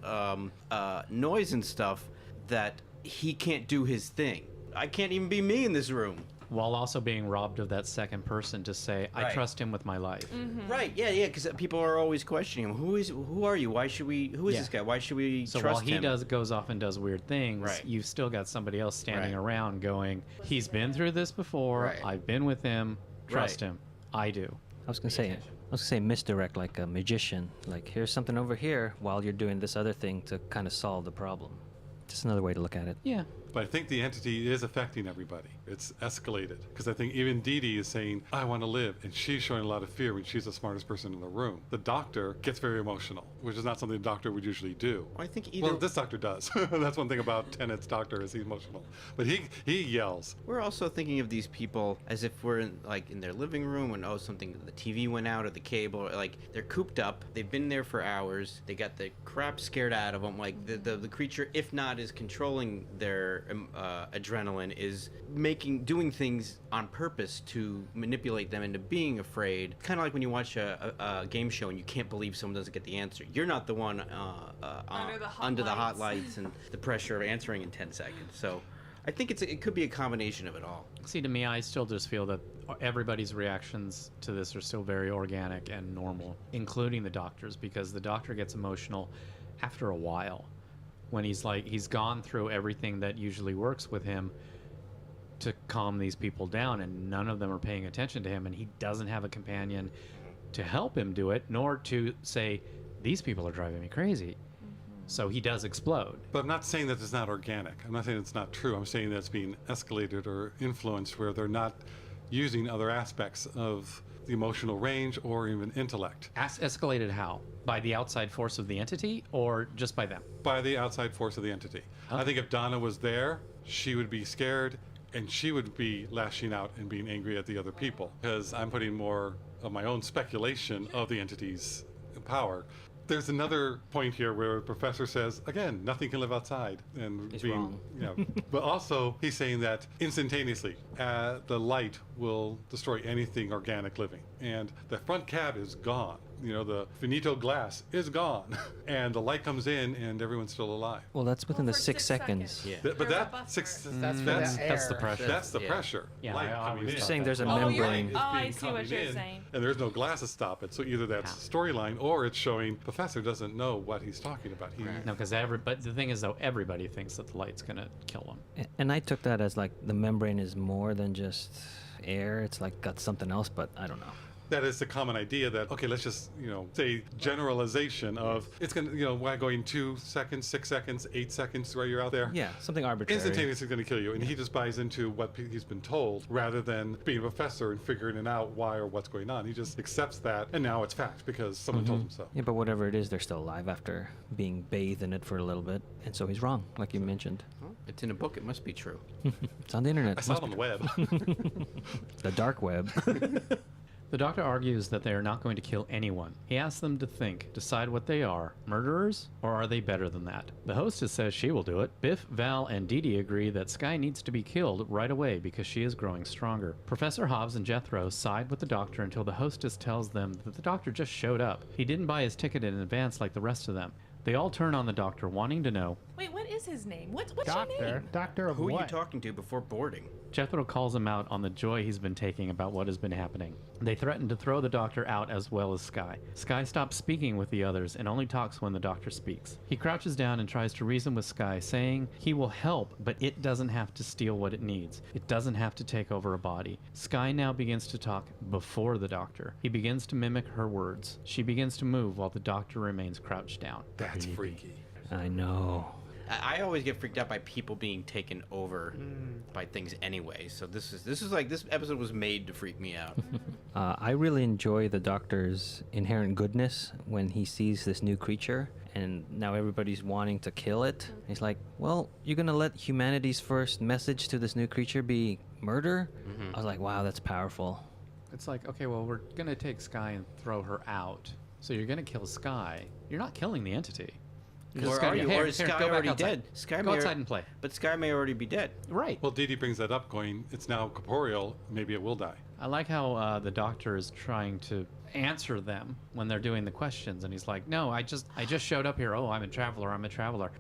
noise and stuff that he can't do his thing. I can't even be me in this room.
While also being robbed of that second person to say, I
Right.
trust him with my life.
Right? Yeah. Because people are always questioning him. Who are you? Why should we? Who is
Yeah.
this guy? Why should we
So
trust
while he
him?
goes off and does weird things,
Right.
you've still got somebody else standing
Right.
around going, he's been through this before.
Right.
I've been with him. Trust
Right.
him. I do.
I was gonna say misdirect like a magician. Like here's something over here while you're doing this other thing to kind of solve the problem. Just another way to look at it.
Yeah.
But I think the entity is affecting everybody. It's escalated. Because I think even Dee Dee is saying, I want to live. And she's showing a lot of fear when she's the smartest person in the room. The doctor gets very emotional, which is not something the doctor would usually do.
I think either.
Well, this doctor does. That's one thing about Tennant's doctor is he's emotional. But he yells.
We're also thinking of these people as if we're in their living room and the TV went out or the cable. Like they're cooped up. They've been there for hours. They got the crap scared out of them. Like the creature, if not is controlling their adrenaline, is doing things on purpose to manipulate them into being afraid. Kind of like when you watch a game show and you can't believe someone doesn't get the answer. You're not the one under the hot lights and the pressure of answering in 10 seconds. So I think it could be a combination of it all.
See, to me, I still just feel that everybody's reactions to this are still very organic and normal, including the doctor's, because the doctor gets emotional after a while when he's gone through everything that usually works with him to calm these people down, and none of them are paying attention to him, and he doesn't have a companion to help him do it, nor to say, these people are driving me crazy. So he does explode.
But I'm not saying that it's not organic. I'm not saying it's not true. I'm saying that it's being escalated or influenced where they're not using other aspects of the emotional range or even intellect.
Escalated how? By the outside force of the entity, or just by them?
By the outside force of the entity. I think if Donna was there, she would be scared and she would be lashing out and being angry at the other people, because I'm putting more of my own speculation of the entity's power. There's another point here where the professor says, again, nothing can live outside. And
He's wrong.
Yeah. But also, he's saying that instantaneously, the light will destroy anything organic living. And the front cab is gone. The finito glass is gone. And the light comes in and everyone's still alive.
Well, that's within the
for
6 seconds.
Yeah.
But
There's a
that
buffer.
That's
That's the pressure.
That's the
Yeah.
pressure.
Yeah,
Light
I
coming
always
in.
thought
You're saying there's a
Oh, you're-
membrane.
Is
I
being
see what
coming
you're
in,
saying.
And there's no glass to stop it. So either that's storyline or it's showing Professor doesn't know what he's talking about.
No, because but the thing is, though, everybody thinks that the light's going to kill them.
And I took that as like the membrane is more than just air. It's like got something else, but I don't know.
That is the common idea that, okay, let's just, say generalization of it's going to, why going 2 seconds, 6 seconds, 8 seconds while you're out there?
Yeah, something arbitrary.
Instantaneously going to kill you. And he just buys into what he's been told rather than being a professor and figuring it out why or what's going on. He just accepts that, and now it's fact because someone told him so.
Yeah, but whatever it is, they're still alive after being bathed in it for a little bit. And so he's wrong, like you mentioned.
Well, it's in a book. It must be true.
It's on the internet.
I saw
Must
it on
be
the web.
the dark web.
The doctor argues that they are not going to kill anyone. He asks them to decide what they are, murderers, or are they better than that? The hostess says she will do it. Biff, Val, and Dee Dee agree that Skye needs to be killed right away because she is growing stronger. Professor Hobbs and Jethro side with the doctor until the hostess tells them that the doctor just showed up. He didn't buy his ticket in advance like the rest of them. They all turn on the doctor, wanting to know.
Wait, what is his name? What's your name?
Doctor of
Who are
what?
you talking to before boarding?
Jethro calls him out on the joy he's been taking about what has been happening. They threaten to throw the doctor out as well as Skye. Skye stops speaking with the others and only talks when the doctor speaks. He crouches down and tries to reason with Skye, saying he will help, but it doesn't have to steal what it needs. It doesn't have to take over a body. Skye now begins to talk before the doctor. He begins to mimic her words. She begins to move while the doctor remains crouched down.
That's freaky.
I know.
I always get freaked out by people being taken over by things anyway. So this episode was made to freak me out.
I really enjoy the doctor's inherent goodness when he sees this new creature and now everybody's wanting to kill it. He's like, well, you're going to let humanity's first message to this new creature be murder? I was like, wow, that's powerful.
It's like, okay, well, we're going to take Skye and throw her out. So you're going to kill Skye. You're not killing the entity. You're just
Or
gonna-
are you?
here,
Or is
here,
Skye
go back
already
outside.
dead? Skye
Go
may
outside and play.
But Skye may already be dead.
Right.
Well, Dee Dee brings that up going, it's now corporeal, maybe it will die.
I like how the doctor is trying to answer them when they're doing the questions, and he's like, no, I just showed up here. Oh, I'm a traveler,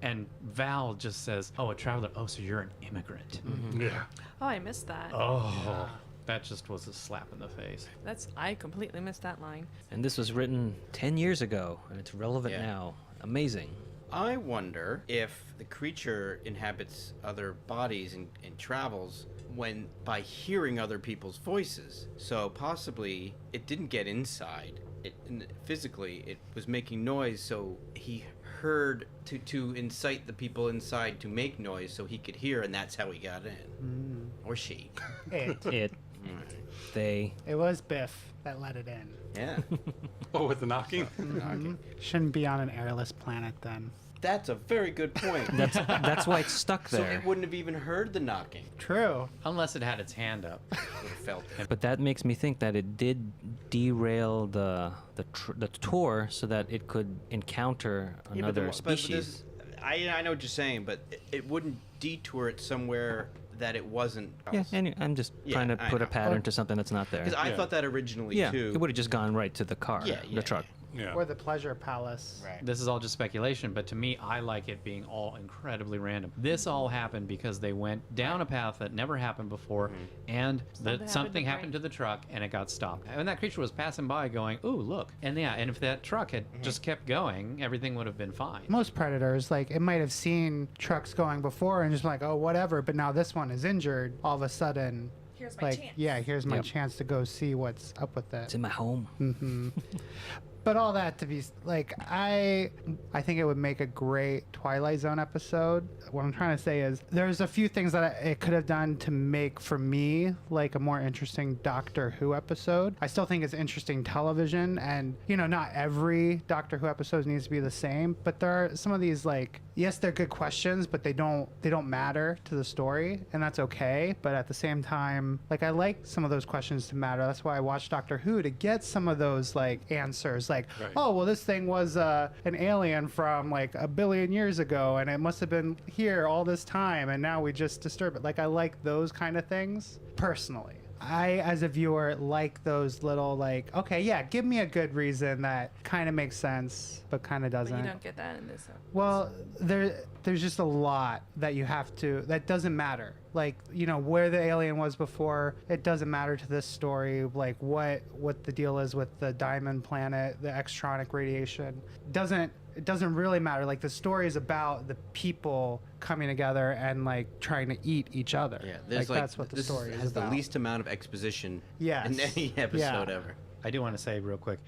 and Val just says, oh, a traveler. Oh, so you're an immigrant.
Yeah.
Oh, I missed that.
Oh, that just was a slap in the face.
I completely missed that line.
And this was written 10 years ago, and it's relevant
Yeah.
now. Amazing.
I wonder if the creature inhabits other bodies and travels by hearing other people's voices. So possibly it didn't get inside. Physically, it was making noise, so he heard to incite the people inside to make noise so he could hear, and that's how he got in. Or she.
It. They.
It was Biff that let it in.
Yeah.
Oh, with the knocking?
Okay.
Shouldn't be on an airless planet then.
That's a very good point.
That's why it's stuck
So
there.
it wouldn't have even heard the knocking.
True.
Unless it had its hand up.
Would have felt it.
But that makes me think that it did derail the tour so that it could encounter
Yeah, but
another
but
species.
I know what you're saying, but it wouldn't detour it somewhere that it wasn't.
Yeah, I'm just trying to
I
put a
know.
pattern to something that's not there.
Because I
Yeah.
thought that originally
Yeah,
too.
it would have just gone right to the car,
Yeah,
the truck.
Yeah.
Or the pleasure palace.
Right.
This is all just speculation, but to me, I like it being all incredibly random. This all happened because they went down a path that never happened before, and something happened to the truck, and it got stopped. And that creature was passing by going, ooh, look. And yeah, and if that truck had just kept going, everything would have been fine.
Most predators, like, it might have seen trucks going before and just like, oh, whatever. But now this one is injured. All of a sudden,
Here's my
like,
chance.
yeah, here's my
Yep.
chance to go see what's up with
It's
it.
in my home.
But all that to be like, I think it would make a great Twilight Zone episode. What I'm trying to say is there's a few things that it could have done to make, for me, like a more interesting Doctor Who episode. I still think it's interesting television, and not every Doctor Who episode needs to be the same, but there are some of these, like, yes, they're good questions, but they don't matter to the story, and that's okay. But at the same time, like, I like some of those questions to matter. That's why I watch Doctor Who, to get some of those, like, answers. Like,
Right.
oh, well, this thing was an alien from like 1 billion years ago, and it must have been here all this time, and now we just disturb it. Like, I like those kind of things personally. I, as a viewer, like those little, like, okay, yeah, give me a good reason that kind of makes sense, but kind of
But
doesn't.
you don't get that in this episode.
Well, there's just a lot that you have to, that doesn't matter. Like, where the alien was before, it doesn't matter to this story. Like, what the deal is with the diamond planet, the extronic radiation. It doesn't really matter. Like, the story is about the people coming together and, like, trying to eat each other.
Yeah, there's
that's what the
this
story
has
is about.
the least amount of exposition
Yes.
in any episode ever.
I do want to say real quick,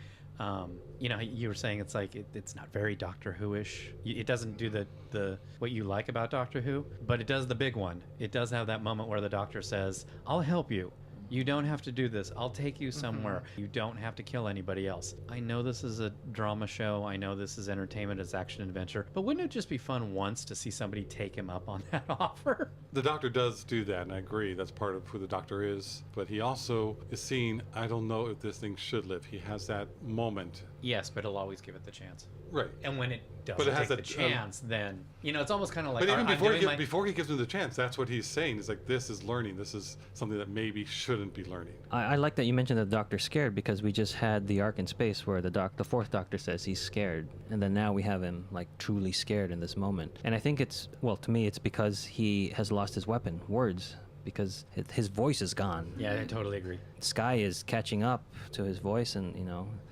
you were saying it's like it's not very Doctor Who-ish. It doesn't do the what you like about Doctor Who, but it does the big one. It does have that moment where the Doctor says, "I'll help you. You don't have to do this. I'll take you somewhere. You don't have to kill anybody else." I know this is a drama show. I know this is entertainment, it's action adventure, but wouldn't it just be fun once to see somebody take him up on that offer?
The Doctor does do that, and I agree. That's part of who the Doctor is. But he also is seeing, I don't know if this thing should live. He has that moment.
Yes, but he'll always give it the chance.
Right.
And when it doesn't
But it has
take the
a-
chance, then it's almost kind of like.
But even
I'm
before
doing my-
before he gives him the chance, that's what he's saying. It's like, this is learning. This is something that maybe shouldn't be learning.
I like that you mentioned the Doctor's scared, because we just had the arc in space where the fourth Doctor says he's scared, and then now we have him like truly scared in this moment. And I think to me it's because he has lost his weapon, words, because his voice is gone.
Yeah, I totally agree.
Sky is catching up to his voice, and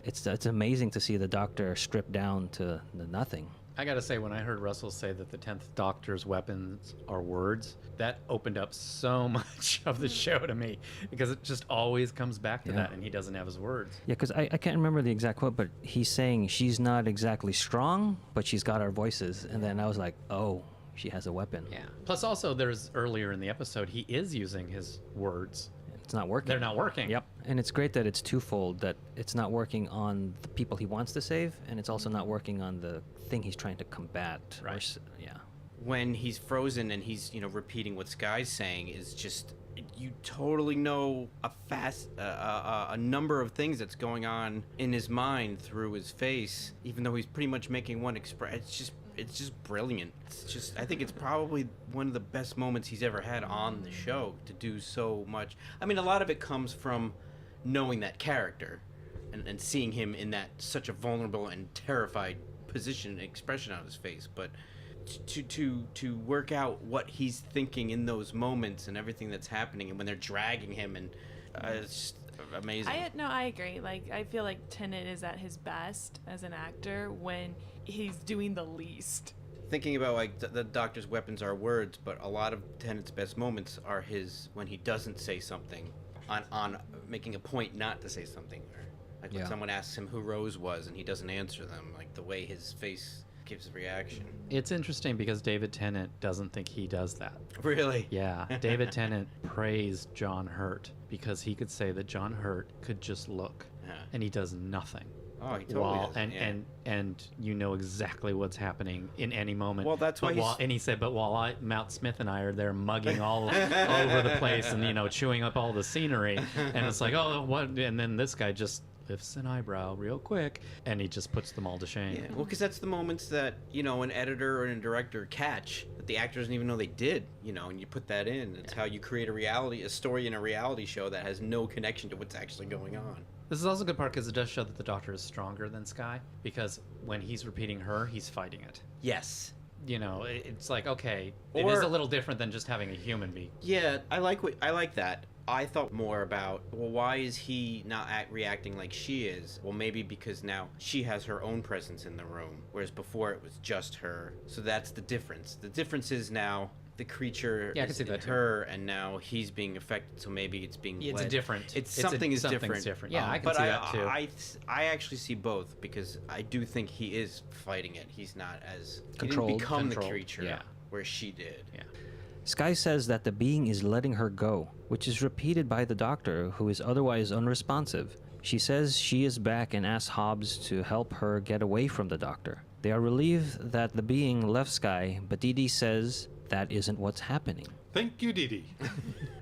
it's amazing to see the Doctor stripped down to nothing.
I gotta say, when I heard Russell say that the 10th Doctor's weapons are words, that opened up so much of the show to me, because it just always comes back to
Yeah.
that, and he doesn't have his words.
Yeah, because I can't remember the exact quote, but he's saying she's not exactly strong, but she's got our voices. And then I was like, oh, she has a weapon.
Yeah. Plus, also, there's earlier in the episode, he is using his words.
It's not working.
They're not working.
Yep. And it's great that it's twofold, that it's not working on the people he wants to save, and it's also not working on the thing he's trying to combat.
Right.
Yeah.
When he's frozen and he's repeating what Sky's saying, is just, you totally know a number of things that's going on in his mind through his face, even though he's pretty much making one express. It's just brilliant. I think it's probably one of the best moments he's ever had on the show, to do so much. I mean, a lot of it comes from knowing that character and seeing him in that such a vulnerable and terrified position and expression on his face. But to work out what he's thinking in those moments and everything that's happening, and when they're dragging him, and it's just amazing.
I agree. Like, I feel like Tennant is at his best as an actor when he's doing the least.
Thinking about like the Doctor's weapons are words, but a lot of Tennant's best moments are his when he doesn't say something, on making a point not to say something, or like when someone asks him who Rose was and he doesn't answer them, like the way his face gives a reaction.
It's interesting because David Tennant doesn't think he does that.
Really?
Yeah, David Tennant praised John Hurt because he could say that John Hurt could just look, and he does nothing.
Oh, he totally does.
And you know exactly what's happening in any moment.
Well, that's why
and he said, but while Matt Smith and I are there mugging all over the place and chewing up all the scenery, and it's like, oh, what? And then this guy just lifts an eyebrow real quick, and he just puts them all to shame.
Yeah, well, because that's the moments that an editor or a director catch that the actor doesn't even know they did. And you put that in. It's how you create a story in a reality show that has no connection to what's actually going on.
This is also a good part because it does show that the Doctor is stronger than Skye, because when he's repeating her, he's fighting it.
Yes.
It's like, okay, it is a little different than just having a human be.
Yeah, I like that. I thought more about, well, why is he not reacting like she is? Well, maybe because now she has her own presence in the room, whereas before it was just her. So that's the difference. The difference is now the creature
I can
is
see
in
that too.
her, and now he's being affected, so maybe it's being
It's
led.
different.
Something's different.
Yeah, I can see that too.
I actually see both, because I do think he is fighting it. He's not as
Controlled.
He didn't become the
Controlled,
creature
yeah.
where she did.
Yeah.
Skye says that the being is letting her go, which is repeated by the Doctor, who is otherwise unresponsive. She says she is back and asks Hobbs to help her get away from the Doctor. They are relieved that the being left Skye, but Dee Dee says that isn't what's happening.
Thank you, Dee Dee.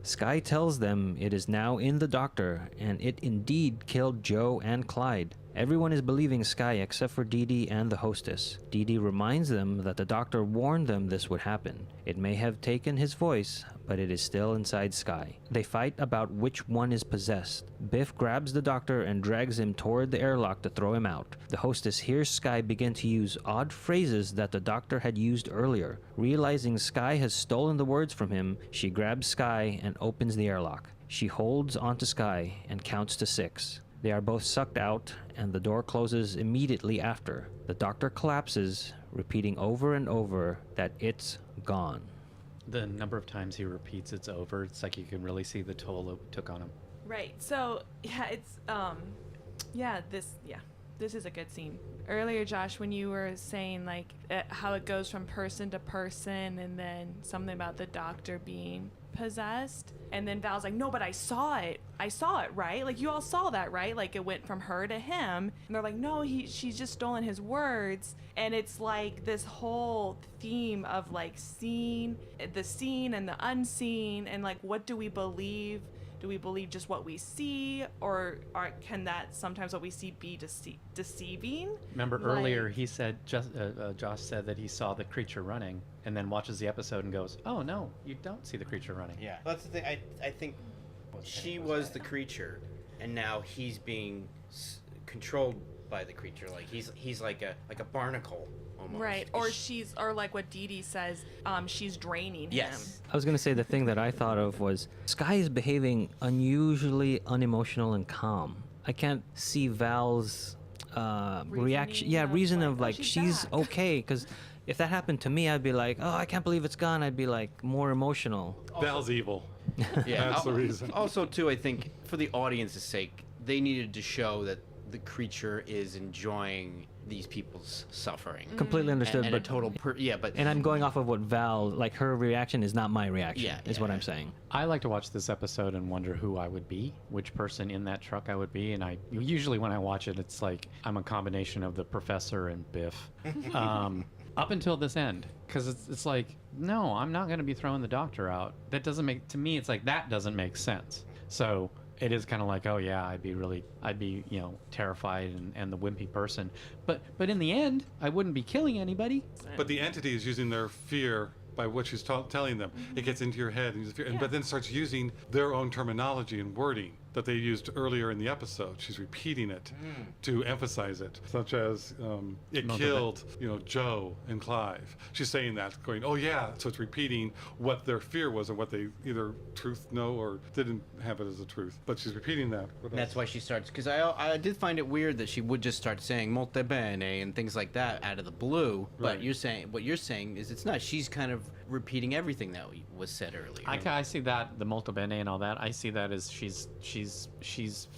Skye tells them it is now in the Doctor, and it indeed killed Joe and Clyde. Everyone is believing Skye except for Dee Dee and the hostess. Dee Dee reminds them that the Doctor warned them this would happen. It may have taken his voice, but it is still inside Skye. They fight about which one is possessed. Biff grabs the Doctor and drags him toward the airlock to throw him out. The hostess hears Skye begin to use odd phrases that the Doctor had used earlier. Realizing Skye has stolen the words from him, she grabs Skye and opens the airlock. She holds onto Skye and counts to 6. They are both sucked out, and the door closes immediately after. The Doctor collapses, repeating over and over that it's gone.
The number of times he repeats it's over, it's like you can really see the toll it took on him.
Right. So it's this is a good scene. Earlier, Josh, when you were saying like how it goes from person to person, and then something about the Doctor being possessed, and then Val's like, no, but I saw it, right? Like, you all saw that, right? Like, it went from her to him, and they're like, no, she's just stolen his words. And it's like this whole theme of like seeing the seen and the unseen, and like, what do we believe? Do we believe just what we see, or can that sometimes what we see be deceiving?
Remember earlier he said, Josh said that he saw the creature running, and then watches the episode and goes, oh no, you don't see the creature running.
Yeah, that's the thing. I think she was the creature, and now he's being controlled by the creature. Like he's like a barnacle almost.
Right, or like what Dee Dee says, she's draining him.
I was going to say the thing that I thought of was Skye is behaving unusually unemotional and calm. I can't see Val's reaction. Yeah, reason of like she's
back.
okay, because if that happened to me, I'd be like, oh, I can't believe it's gone. I'd be like more emotional.
Val's evil.
Yeah,
That's the reason.
Also, too, I think for the audience's sake, they needed to show that the creature is enjoying these people's suffering.
Completely understood,
And
but
a total, but
and I'm going off of what Val, like her reaction is not my reaction.
Yeah,
is what I'm saying.
I like to watch this episode and wonder who I would be, which person in that truck I would be, and I usually when I watch it, it's like I'm a combination of the Professor and Biff, up until this end, because it's like, no, I'm not going to be throwing the Doctor out. That doesn't make, to me, it's like that doesn't make sense. So it is kind of like, oh yeah, I'd be terrified and the wimpy person, but in the end, I wouldn't be killing anybody.
But the entity is using their fear by what she's telling them. It gets into your head, and but then starts using their own terminology and wording. that they used earlier in the episode. She's repeating it to emphasize it, such as it killed, Joe and Clive. She's saying that, going, oh yeah, so it's repeating what their fear was or what they either truth know or didn't have it as a truth. But she's repeating that.
That's why she starts, because I did find it weird that she would just start saying molto bene and things like that out of the blue. But
Right.
what you're saying is it's not. She's kind of repeating everything that was said earlier.
I see that, the molto bene and all that. I see that as she's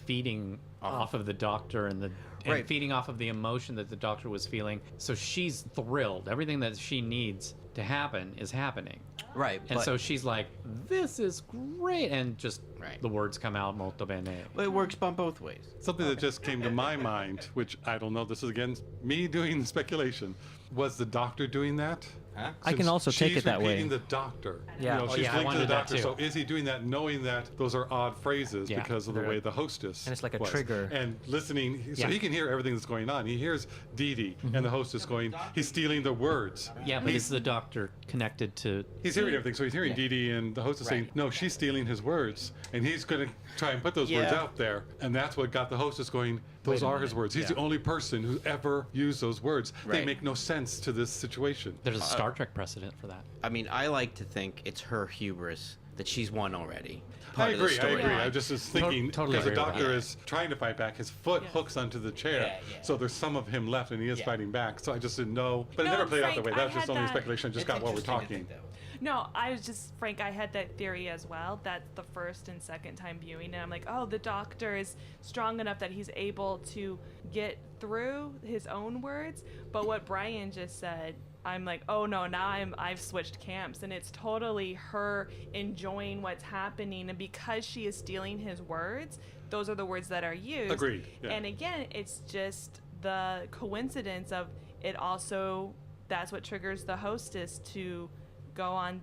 feeding off of the doctor and
Right.
feeding off of the emotion that the doctor was feeling. So she's thrilled. Everything that she needs to happen is happening.
Right.
And
but,
so she's like, this is great. And just
Right.
the words come out, molto bene.
Well, it works on both ways.
Something that just came to my mind, which I don't know, this is again me doing the speculation, was the doctor doing that?
Huh?
I can
Since
also take
she's
it that way.
repeating the doctor.
Yeah.
She's
I
linked to
wondered
the
that
doctor.
too.
So is he doing that knowing that those are odd phrases
Yeah,
because of the
they're-
way the hostess
and it's like a
was?
trigger.
And listening, so
Yeah.
he can hear everything that's going on. He hears Dee Dee and the hostess going, he's stealing the words.
Yeah, but is the doctor connected to...
He's hearing everything. So he's hearing
Yeah.
Dee Dee and the hostess saying,
Right.
no, she's stealing his words. And he's going to try and put those words
Yeah.
out there. And that's what got the hostess going, those
Wait a
are his
minute.
words. He's the
Yeah.
only person who ever used those words. They
Right.
make no sense to this situation.
There's a Star Trek precedent for that.
I mean, I like to think it's her hubris that she's won already.
I
Part of the
agree. I agree.
storyline.
I just was thinking
Totally
because the
agree with
doctor
that.
is trying to fight back, his foot
Yeah.
hooks onto the chair,
Yeah.
so there's some of him left, and he is
Yeah.
fighting back. So I just didn't know, but it
No,
never played out that
Frank,
way.
I
That was just
had
only
that-
speculation. I just
It's
got while we're
interesting to
talking.
think that way.
No, I was just, Frank, I had that theory as well. That's the first and second time viewing it. I'm like, oh, the doctor is strong enough that he's able to get through his own words. But what Brian just said, I'm like, oh no, now I've switched camps, and it's totally her enjoying what's happening, and because she is stealing his words, those are the words that are used.
Agreed, yeah.
And again, it's just the coincidence of it also, that's what triggers the hostess to go on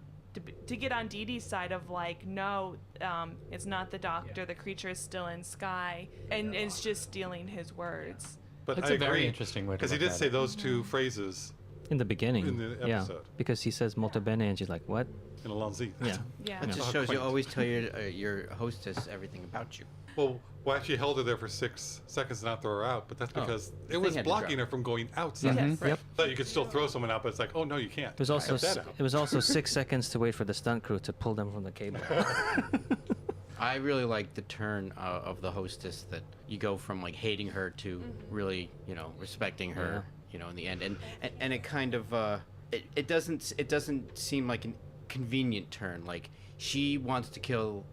to get on Dee Dee's side of like, no, it's not the doctor, the creature is still in Sky, and it's just stealing his words.
But
That's
I
a very
agree,
interesting way to
because he
look
did
at
say
it.
those two phrases
In the beginning.
in the
Yeah.
episode
Because he says molto bene and she's like, what?
in Alonzi.
Yeah.
Yeah.
That just
Oh,
shows you
quaint.
always tell your hostess everything about you.
Well, why she held her there for 6 seconds and not throw her out? But that's
Oh,
because
the
it was
thing had to
blocking
drop.
her from going outside.
Yes.
Yep.
But you could still throw someone out, but it's like, oh no, you can't.
It was also
Cut that out.
it was also 6 seconds to wait for the stunt crew to pull them from the cable.
I really like the turn of the hostess, that you go from like hating her to really, respecting her, in the end, and it kind of it doesn't seem like a convenient turn. Like, she wants to kill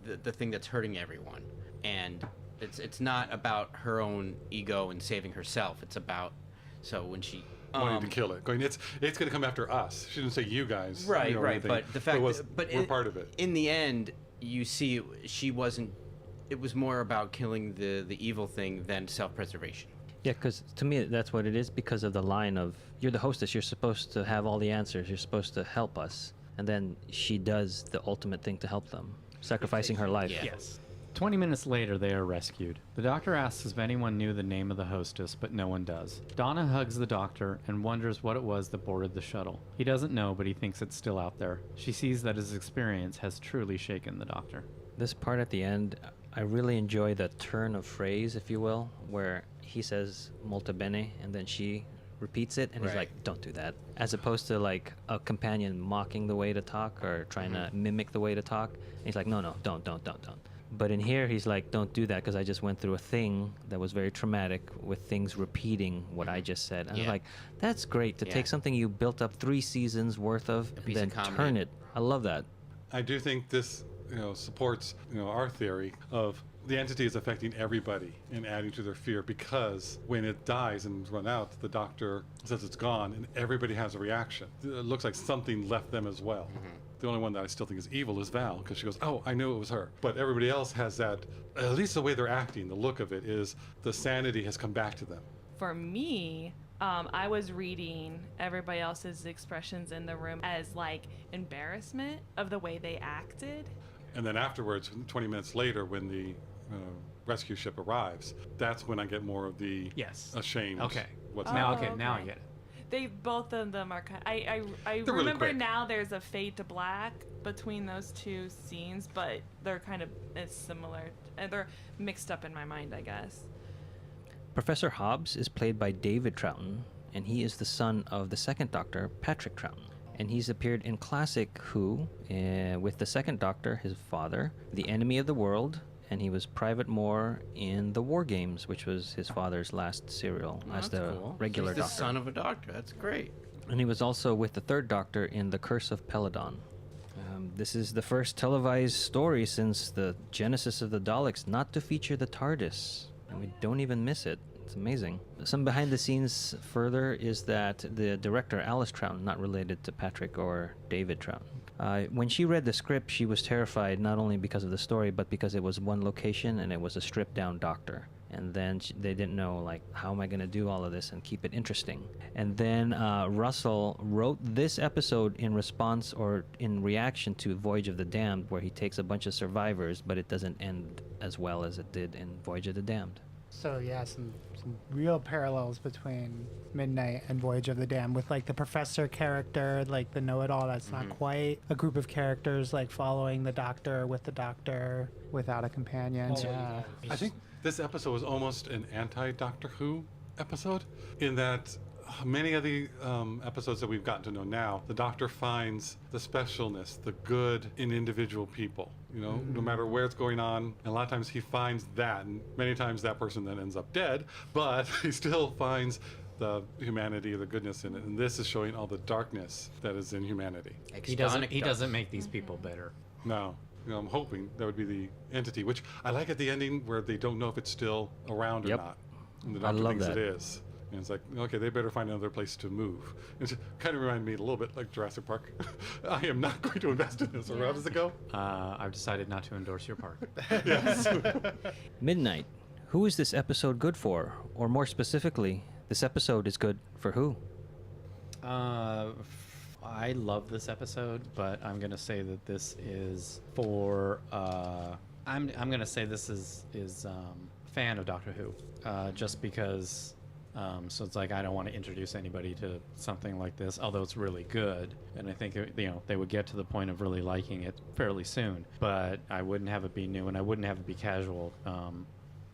the thing that's hurting everyone, and it's not about her own ego and saving herself. It's about, so when she
Wanting to kill it, going, it's going to come after us. She didn't say you guys.
right,
or anything,
but the fact
was,
that, but
we're part of it.
in the end, you see she wasn't. It was more about killing the evil thing than self-preservation.
Yeah, because to me that's what it is, because of the line of, you're the hostess, you're supposed to have all the answers, you're supposed to help us. And then she does the ultimate thing to help them, sacrificing her life.
Yeah.
Yes. 20 minutes later, they are rescued. The doctor asks if anyone knew the name of the hostess, but no one does. Donna hugs the doctor and wonders what it was that boarded the shuttle. He doesn't know, but he thinks it's still out there. She sees that his experience has truly shaken the doctor.
This part at the end, I really enjoy the turn of phrase, if you will, where he says molto bene and then she repeats it and he's
Right.
like, don't do that. As opposed to like a companion mocking the way to talk or trying to mimic the way to talk. And he's like, no, don't. But in here, he's like, don't do that, because I just went through a thing that was very traumatic with things repeating what I just said. And I was
Yeah.
like, that's great to
Yeah.
take something you built up 3 seasons worth of and
piece
then
of comedy.
turn it. I love that.
I do think this, supports, our theory of the entity is affecting everybody and adding to their fear, because when it dies and run out, the doctor says it's gone and everybody has a reaction. It looks like something left them as well. The only one that I still think is evil is Val, because she goes, oh, I knew it was her. But everybody else has that, at least the way they're acting, the look of it is the sanity has come back to them.
For me, I was reading everybody else's expressions in the room as like embarrassment of the way they acted.
And then afterwards, 20 minutes later, when the rescue ship arrives, that's when I get more of the
Yes.
ashamed.
Okay.
What's
Oh,
Now,
happening.
okay, now I
okay.
get it.
They both of them are kind. I
They're really
remember
quick.
now. There's a fade to black between those two scenes, but they're kind of similar, and they're mixed up in my mind, I guess.
Professor Hobbs is played by David Troughton, and he is the son of the second Doctor, Patrick Troughton. And he's appeared in classic Who, with the second Doctor, his father, The Enemy of the World, and he was Private Moore in The War Games, which was his father's last serial as
That's
the
cool.
regular
He's the
Doctor.
son of a doctor. That's great.
And he was also with the third Doctor in The Curse of Peladon. This is the first televised story since the Genesis of the Daleks not to feature the TARDIS. And we don't even miss it. It's amazing. Some behind the scenes further is that the director, Alice Troughton, not related to Patrick or David Troughton. When she read the script, she was terrified not only because of the story, but because it was one location and it was a stripped down doctor. And then they didn't know, like, how am I going to do all of this and keep it interesting? And then Russell wrote this episode in response or in reaction to Voyage of the Damned, where he takes a bunch of survivors, but it doesn't end as well as it did in Voyage of the Damned.
So yeah, some real parallels between Midnight and Voyage of the Damned, with like the professor character, like the know-it-all that's not quite a group of characters, like following the doctor with the doctor without a companion. Yeah.
I think this episode was almost an anti-Doctor Who episode, in that many of the episodes that we've gotten to know now, the Doctor finds the specialness, the good in individual people. You know, no matter where it's going on, and a lot of times he finds that, and many times that person then ends up dead, but he still finds the humanity or the goodness in it. And this is showing all the darkness that is in humanity.
He doesn't make these people better.
No. You know, I'm hoping that would be the entity, which I like at the ending where they don't know if it's still around or
Yep.
not. And the
I
doctor
love
thinks
that.
it is. And it's like, okay, they better find another place to move. It kind of reminded me a little bit like Jurassic Park. I am not going to invest in this. Or how does it go?
I've decided not to endorse your park.
Yes.
Midnight. Who is this episode good for? Or more specifically, this episode is good for who?
I love this episode, but I'm gonna say that this is for. I'm gonna say this is fan of Doctor Who, just because. So it's like I don't want to introduce anybody to something like this, although it's really good, and I think they would get to the point of really liking it fairly soon. But I wouldn't have it be new, and I wouldn't have it be casual.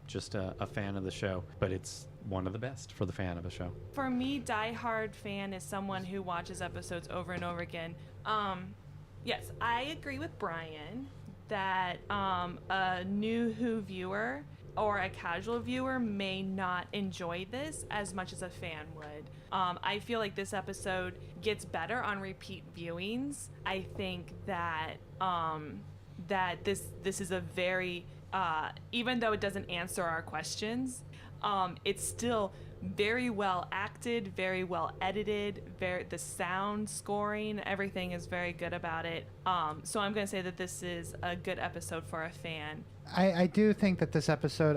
Just a fan of the show, but it's one of the best for the fan of a show.
For me, diehard fan is someone who watches episodes over and over again. Yes, I agree with Brian that a new Who viewer or a casual viewer may not enjoy this as much as a fan would. I feel like this episode gets better on repeat viewings. I think that that this is a very even though it doesn't answer our questions, it's still very well acted, very well edited. The sound scoring, everything is very good about it. So I'm going to say that this is a good episode for a fan.
I do think that this episode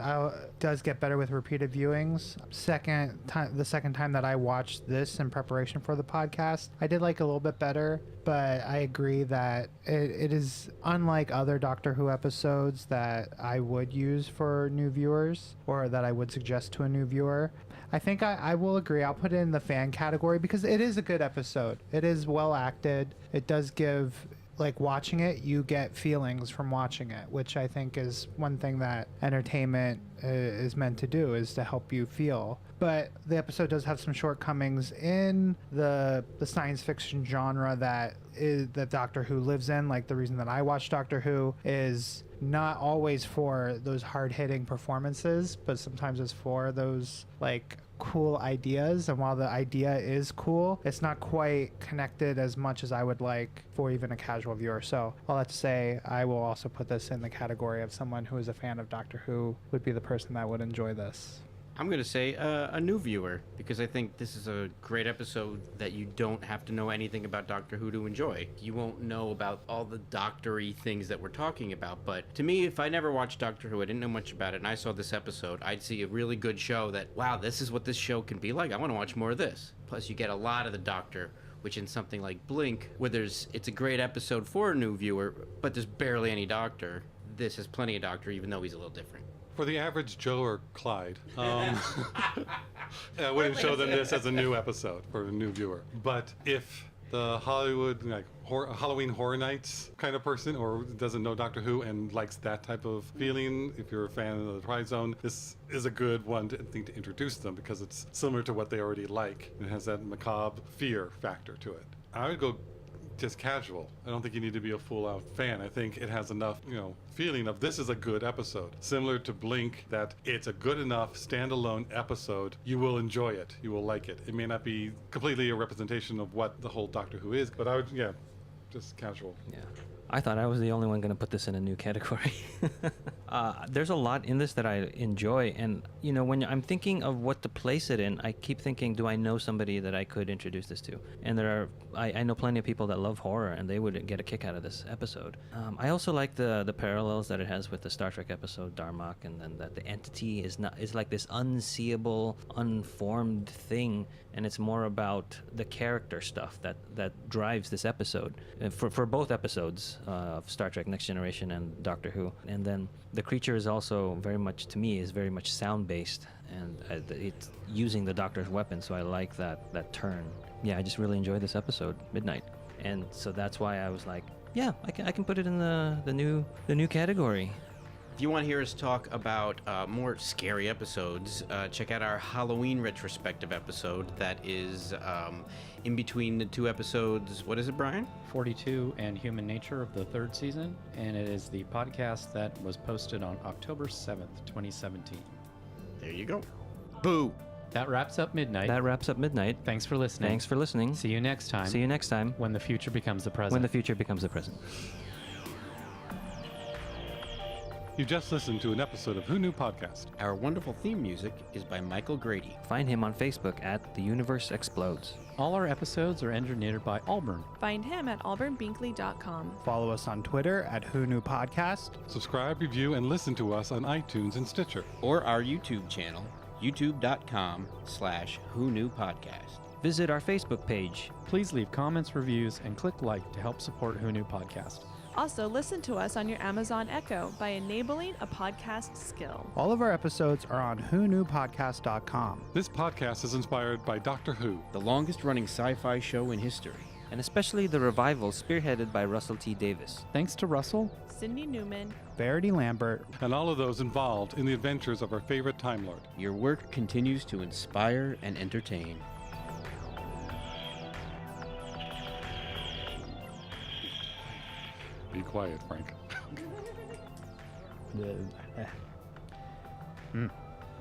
does get better with repeated viewings. The second time that I watched this in preparation for the podcast, I did like a little bit better, but I agree that it is unlike other Doctor Who episodes that I would use for new viewers, or that I would suggest to a new viewer. I think I will agree. I'll put it in the fan category because it is a good episode. It is well acted. It does give, like, watching it, you get feelings from watching it, which I think is one thing that entertainment is meant to do, is to help you feel. But the episode does have some shortcomings in the science fiction genre that Doctor Who lives in. Like, the reason that I watch Doctor Who is not always for those hard-hitting performances, but sometimes it's for those, like, cool ideas. And while the idea is cool, it's not quite connected as much as I would like for even a casual viewer. So all that to say, I will also put this in the category of someone who is a fan of Doctor Who would be the person that would enjoy this.
I'm going to say a new viewer, because I think this is a great episode that you don't have to know anything about Doctor Who to enjoy. You won't know about all the doctor-y things that we're talking about, but to me, if I never watched Doctor Who, I didn't know much about it, and I saw this episode, I'd see a really good show that, wow, this is what this show can be like. I want to watch more of this. Plus, you get a lot of the Doctor, which in something like Blink, where it's a great episode for a new viewer, but there's barely any Doctor. This has plenty of Doctor, even though he's a little different.
For the average Joe or Clyde, I wouldn't show them this as a new episode for a new viewer. But if the Hollywood, like Halloween Horror Nights kind of person, or doesn't know Doctor Who and likes that type of feeling, if you're a fan of the Twilight Zone, this is a good one to introduce them because it's similar to what they already like. It has that macabre fear factor to it. I would go just casual. I don't think you need to be a full-out fan. I think it has enough, feeling of this is a good episode. Similar to Blink, that it's a good enough standalone episode. You will enjoy it. You will like it. It may not be completely a representation of what the whole Doctor Who is, but I would, just casual.
Yeah. I thought I was the only one going to put this in a new category. There's a lot in this that I enjoy, and when I'm thinking of what to place it in, I keep thinking, do I know somebody that I could introduce this to? And I know plenty of people that love horror, and they would get a kick out of this episode. I also like the parallels that it has with the Star Trek episode Darmok, and then that the entity is like this unseeable, unformed thing, and it's more about the character stuff that drives this episode for both episodes of Star Trek Next Generation and Doctor Who. And then the creature is also very much sound based, and it's using the Doctor's weapon, so I like that turn. Yeah, I just really enjoyed this episode, Midnight, and so that's why I was like, yeah, I can put it in the new category.
If you want to hear us talk about more scary episodes, check out our Halloween retrospective episode that is in between the two episodes. What is it, Brian?
42 and Human Nature of the third season, and it is the podcast that was posted on October 7th, 2017.
There you go. Boo!
That wraps up Midnight. Thanks for listening. See you next time. When the future becomes the present.
You just listened to an episode of Who Knew Podcast.
Our wonderful theme music is by Michael Grady.
Find him on Facebook at The Universe Explodes.
All our episodes are engineered by Auburn.
Find him at auburnbinkley.com.
Follow us on Twitter at Who Knew Podcast.
Subscribe, review, and listen to us on iTunes and Stitcher.
Or our YouTube channel, youtube.com/Who Knew Podcast.
Visit our Facebook page.
Please leave comments, reviews, and click like to help support Who Knew Podcast.
Also, listen to us on your Amazon Echo by enabling a podcast skill.
All of our episodes are on whoknewpodcast.com.
This podcast is inspired by Doctor Who,
the longest-running sci-fi show in history.
And especially the revival spearheaded by Russell T. Davis.
Thanks to Russell,
Cindy Newman,
Verity Lambert,
and all of those involved in the adventures of our favorite Time Lord.
Your work continues to inspire and entertain.
Be quiet, Frank.
I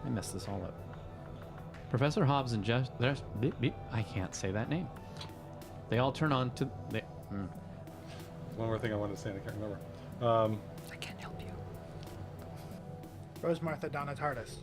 messed this all up. Professor Hobbs and Jeff... I can't say that name. They all turn on to...
One more thing I wanted to say, and I can't remember.
I can't help you.
Rose Martha Donna Tardis.